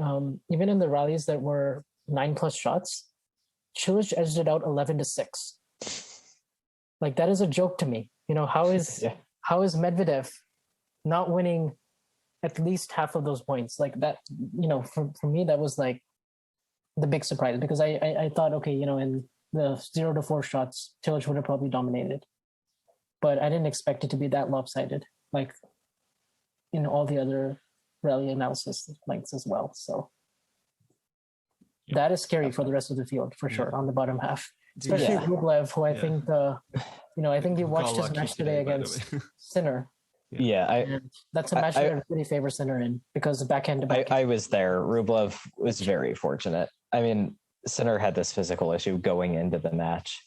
[SPEAKER 2] even in the rallies that were 9+ shots, Cilic edged it out 11-6. Like, that is a joke to me. You know, how is Medvedev not winning at least half of those points? Like that, you know, for me, that was like the big surprise, because I thought, okay, you know, in the 0-4 shots, Cilic would have probably dominated. But I didn't expect it to be that lopsided, like in all the other rally analysis lengths as well. So that is scary for the rest of the field, for sure, on the bottom half. Especially Rublev, who I think, you know, I think you watched his match today against Sinner. And that's a match that I really favor Sinner in, because the backhand to backhand.
[SPEAKER 3] I was there. Rublev was very fortunate. I mean, Sinner had this physical issue going into the match,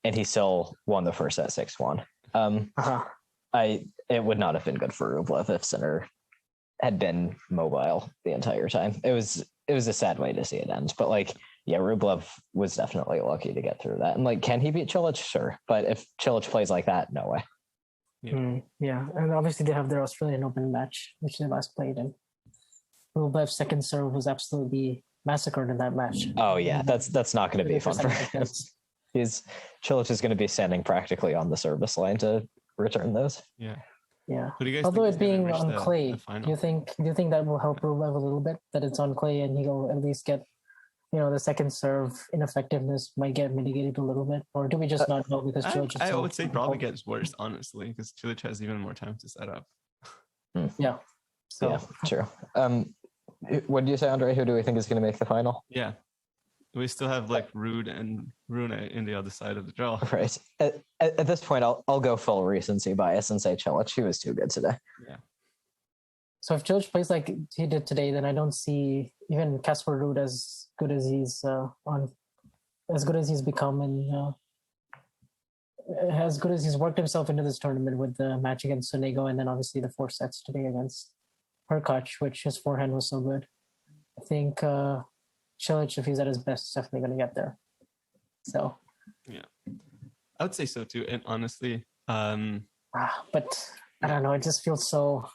[SPEAKER 3] and he still won the first set 6-1. It would not have been good for Rublev if Sinner had been mobile the entire time. It was a sad way to see it end, but like, yeah, Rublev was definitely lucky to get through that. And like, can he beat Cilic? Sure, but if Cilic plays like that, no way.
[SPEAKER 2] Yeah, and obviously they have their Australian Open match, which they last played in. Rublev's second serve was absolutely massacred in that match.
[SPEAKER 3] Oh yeah, that's not going to be fun for him. Cilic is going to be standing practically on the service line to return those.
[SPEAKER 2] Yeah. Although it being on clay, do you think that will help Rublev a little bit? That it's on clay and he'll at least get, you know, the second serve ineffectiveness might get mitigated a little bit, or do we just not know because Cilic?
[SPEAKER 1] I would say probably gets worse, honestly, because Cilic has even more time to set up.
[SPEAKER 2] Yeah. So
[SPEAKER 3] yeah, true. What do you say, Andre? Who do we think is going to make the final?
[SPEAKER 1] Yeah. We still have like Ruud and Rune in the other side of the draw.
[SPEAKER 3] Right. At this point, I'll go full recency bias and say Cilic. He was too good today.
[SPEAKER 1] Yeah.
[SPEAKER 2] So if Cilic plays like he did today, then I don't see even Casper Ruud as good as he's become, and as good as he's worked himself into this tournament with the match against Sonego, and then obviously the 4 sets today against Hurkacz, which his forehand was so good. I think Cilic, if he's at his best, is definitely going to get there. So
[SPEAKER 1] yeah, I would say so too. And honestly,
[SPEAKER 2] but I don't know. It just feels so.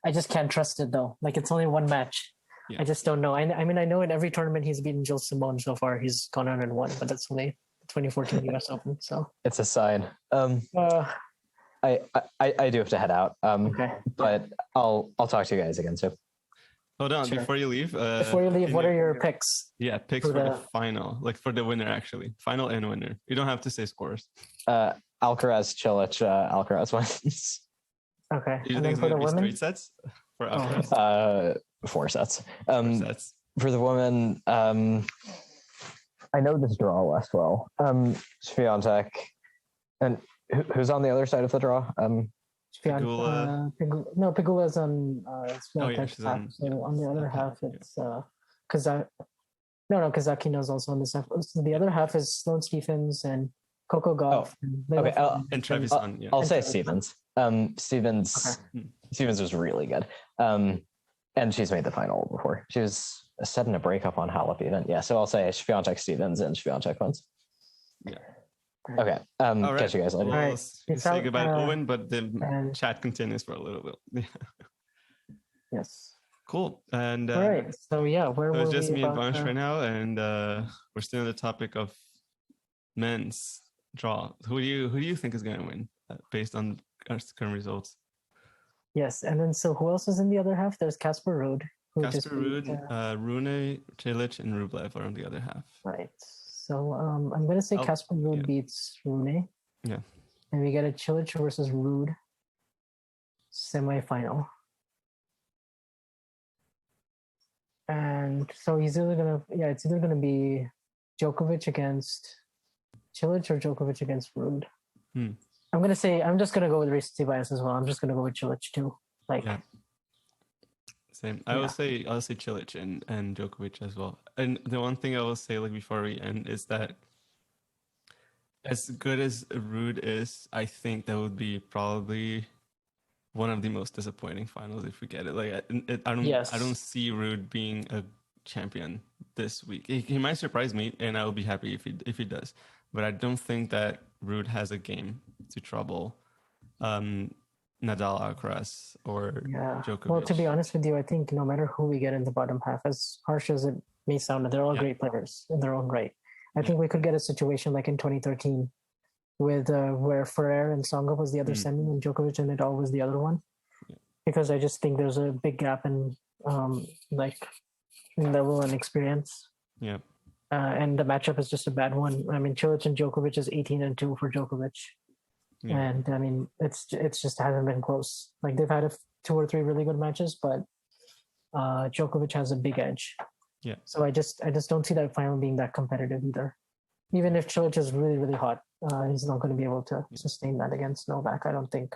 [SPEAKER 2] I just can't trust it though. Like, it's only one match. I just don't know. I mean, I know in every tournament he's beaten Gilles Simon so far. He's gone on and won, but that's only 2014 US Open. So
[SPEAKER 3] it's a sign. I do have to head out. Okay. But I'll talk to you guys again soon.
[SPEAKER 1] Hold on, before you leave.
[SPEAKER 2] What are your picks?
[SPEAKER 1] Yeah, picks for the final, like for the winner, actually. Final and winner. You don't have to say scores.
[SPEAKER 3] Alcaraz, Cilic, Alcaraz wins.
[SPEAKER 2] Okay.
[SPEAKER 1] Do you think it's going to be straight sets for Alcaraz?
[SPEAKER 3] 4 sets.
[SPEAKER 1] 4 sets.
[SPEAKER 3] For the women, I know this draw less well. Swiatek, and who's on the other side of the draw?
[SPEAKER 1] Pegula.
[SPEAKER 2] Pegula's on Swiatek's half.
[SPEAKER 1] on,
[SPEAKER 2] so on the other half, it's Kazakino's also on this half. So the other half is Sloane Stephens and Coco Gauff.
[SPEAKER 1] And Trevisan. Yeah.
[SPEAKER 3] I'll say Stephens. Stephens was really good. And she's made the final before. She was set in a breakup on Halep even. Yeah, so I'll say Swiatek, Stephens, and Swiatek wins.
[SPEAKER 1] Yeah.
[SPEAKER 3] Okay.
[SPEAKER 1] All right.
[SPEAKER 3] Catch you guys later.
[SPEAKER 1] We'll say goodbye to Owen, but the chat continues for a little bit.
[SPEAKER 2] Yes.
[SPEAKER 1] Cool. And
[SPEAKER 2] all right. So yeah, where
[SPEAKER 1] it's just me and Vansh right now, and we're still on the topic of men's draw. Who do you think is going to win based on our current results?
[SPEAKER 2] Yes, and then so who else is in the other half? There's Casper Ruud.
[SPEAKER 1] Rune, Cilic, and Rublev are on the other half.
[SPEAKER 2] Right. So I'm going to say Casper Ruud beats Rune.
[SPEAKER 1] Yeah.
[SPEAKER 2] And we get a Cilic versus Ruud semifinal. And so it's either going to be Djokovic against Cilic or Djokovic against Ruud. I'm just going to go with recency bias as well. I'm just going to go with Cilic too.
[SPEAKER 1] Same. I'll say Cilic and Djokovic as well. And the one thing I will say, like, before we end, is that as good as Ruud is, I think that would be probably one of the most disappointing finals if we get it. Like, I don't see Ruud being a champion this week. He might surprise me, and I will be happy if he does. But I don't think that Ruud has a game to trouble Nadal, Alcaraz, or Djokovic.
[SPEAKER 2] Well, to be honest with you, I think no matter who we get in the bottom half, as harsh as it may sound, they're all great players in their own right. I think we could get a situation like in 2013 with where Ferrer and Tsonga was the other semi and Djokovic and Nadal was the other one.
[SPEAKER 1] Yeah.
[SPEAKER 2] Because I just think there's a big gap in in level and experience.
[SPEAKER 1] Yeah.
[SPEAKER 2] And the matchup is just a bad one. I mean, Cilic and Djokovic is 18-2 for Djokovic.
[SPEAKER 1] Yeah.
[SPEAKER 2] And I mean, it's just hasn't been close. Like they've had 2 or 3 really good matches, but Djokovic has a big edge.
[SPEAKER 1] Yeah.
[SPEAKER 2] So I just don't see that final being that competitive either. Even if Cilic is really, really hot, he's not going to be able to sustain that against Novak, I don't think.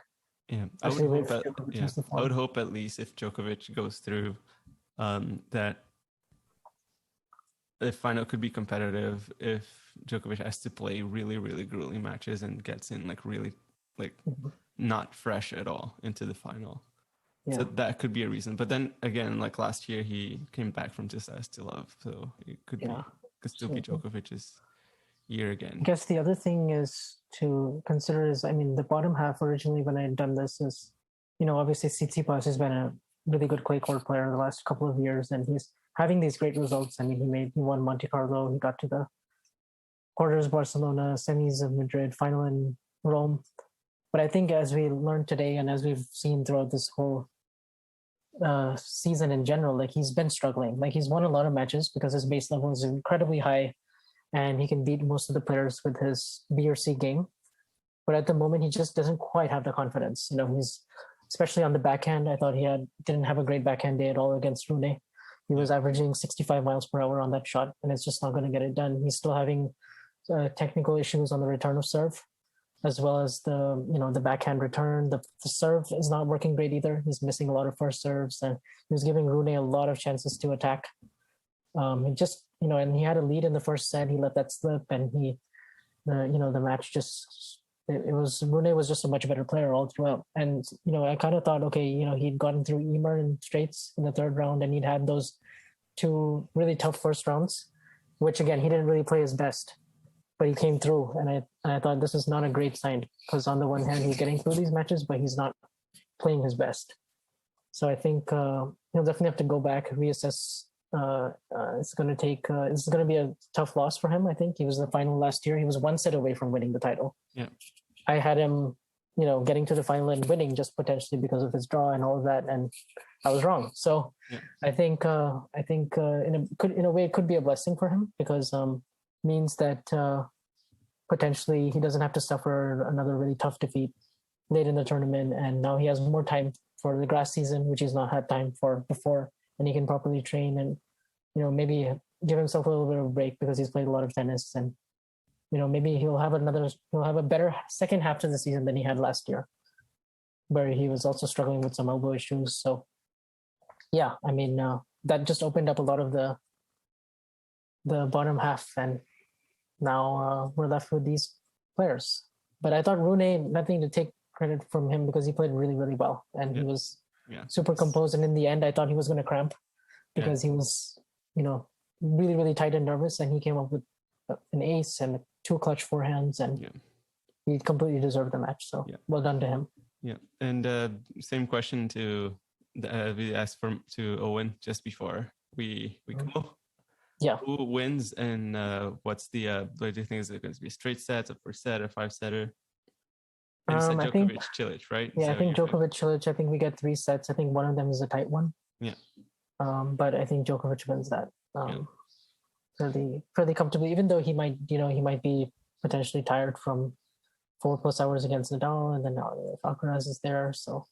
[SPEAKER 1] Yeah, I would hope at least if Djokovic goes through, that the final could be competitive if Djokovic has to play really, really grueling matches and gets in really not fresh at all into the final. Yeah. So that could be a reason. But then again, like last year, he came back from disaster to love, so it could still be Djokovic's year again.
[SPEAKER 2] I guess the other thing is to consider is, I mean, the bottom half originally when I had done this is, obviously Tsitsipas has been a really good clay court player the last couple of years, and he's having these great results. I mean, he won Monte Carlo, he got to the quarters Barcelona, semis of Madrid, final in Rome. But I think as we learned today and as we've seen throughout this whole season in general, he's been struggling. He's won a lot of matches because his base level is incredibly high and he can beat most of the players with his B or C game. But at the moment, he just doesn't quite have the confidence. He's, especially on the backhand, I thought he didn't have a great backhand day at all against Rune. He was averaging 65 miles per hour on that shot, and it's just not going to get it done. He's still having technical issues on the return of serve, as well as the backhand return. The serve is not working great either. He's missing a lot of first serves, and he was giving Rune a lot of chances to attack. And he had a lead in the first set. He let that slip, and the match just Rune was just a much better player all throughout. And I kind of thought, okay, he'd gotten through Emer and straights in the third round, and he'd had those 2 really tough first rounds, which again he didn't really play his best, but he came through. And I thought this is not a great sign because on the one hand he's getting through these matches, but he's not playing his best. So I think he'll definitely have to go back, reassess. It's going to be a tough loss for him. I think he was the final last year. He was 1 set away from winning the title. Yeah, I had him, getting to the final and winning just potentially because of his draw and all of that, and I was wrong. So I think in a way it could be a blessing for him because means that potentially he doesn't have to suffer another really tough defeat late in the tournament, and now he has more time for the grass season, which he's not had time for before, and he can properly train and maybe give himself a little bit of a break because he's played a lot of tennis, and maybe he'll have a better second half to the season than he had last year, where he was also struggling with some elbow issues. So yeah, I mean that just opened up a lot of the bottom half, and now we're left with these players. But I thought Rune, nothing to take credit from him because he played really, really well, and he was super composed. And in the end, I thought he was going to cramp because he was, really, really tight and nervous. And he came up with an ace and 2 clutch forehands, and he completely deserved the match. So well done to him.
[SPEAKER 1] Yeah. And same question we asked to Owen just before we go.
[SPEAKER 2] Yeah.
[SPEAKER 1] Who wins, and what's do you think, is it going to be a straight set, a first set, a 5 setter? And you said Djokovic, Cilic, right?
[SPEAKER 2] Yeah, I think Djokovic, Cilic. I think we get 3 sets. I think one of them is a tight one.
[SPEAKER 1] Yeah.
[SPEAKER 2] But I think Djokovic wins that fairly comfortably. Even though he might be potentially tired from 4+ hours against Nadal, and then Alcaraz is there. So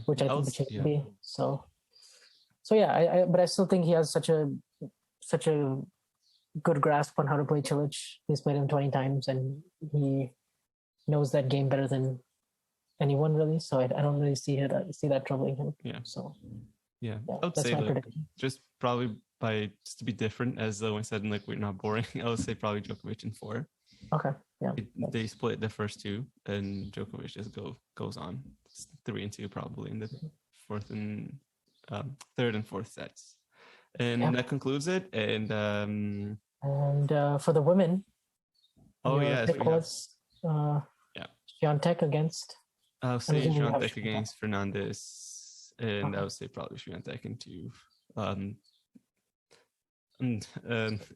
[SPEAKER 2] which I think the change would be. So yeah, but I still think he has such a good grasp on how to play Cilic. He's played him 20 times, and he knows that game better than anyone really. So I don't really see that troubling him.
[SPEAKER 1] Yeah.
[SPEAKER 2] So
[SPEAKER 1] I would say just probably just to be different, as Owen said, and we're not boring. I would say probably Djokovic in 4.
[SPEAKER 2] Okay. Yeah.
[SPEAKER 1] They split the first 2, and Djokovic just goes on 3 and 2 probably in the fourth and third and fourth sets. And that concludes it. And
[SPEAKER 2] for the women,
[SPEAKER 1] pick
[SPEAKER 2] was Swiatek against.
[SPEAKER 1] I'll say Swiatek against Fernandez, and I would say probably Swiatek in 2.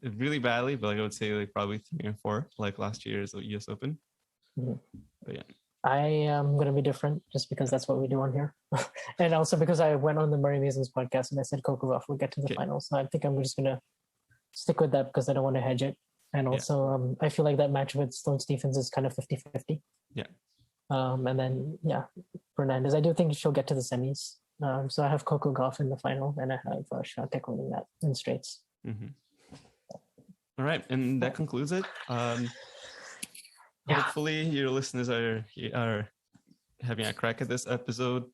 [SPEAKER 1] really badly, but like I would say like probably 3 and 4, like last year's US Open.
[SPEAKER 2] Mhm.
[SPEAKER 1] But yeah.
[SPEAKER 2] I am going to be different just because that's what we do on here. And also because I went on the Murray Masons podcast and I said Coco Gauff would get to the finals. So I think I'm just going to stick with that because I don't want to hedge it. And also, I feel like that match with Sloane Stephens is kind of 50-50.
[SPEAKER 1] Yeah.
[SPEAKER 2] And then, Fernandez. I do think she'll get to the semis. So I have Coco Gauff in the final and I have Swiatek winning that in straights.
[SPEAKER 1] Mm-hmm. All right. And that concludes it. Hopefully your listeners are having a crack at this episode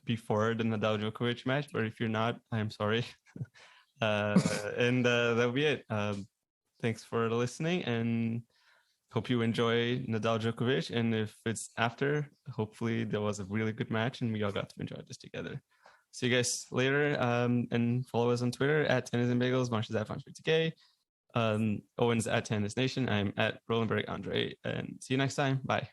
[SPEAKER 1] before the Nadal Djokovic match, but if you're not, I'm sorry. And that'll be it. Thanks for listening and hope you enjoy Nadal Djokovic. And if it's after, hopefully there was a really good match and we all got to enjoy this together. See you guys later. And follow us on Twitter at Tennis and Bagels. Marsh is at Fonch50K. Owen's at Tennis Nation. I'm at Roland Andre. And see you next time. Bye.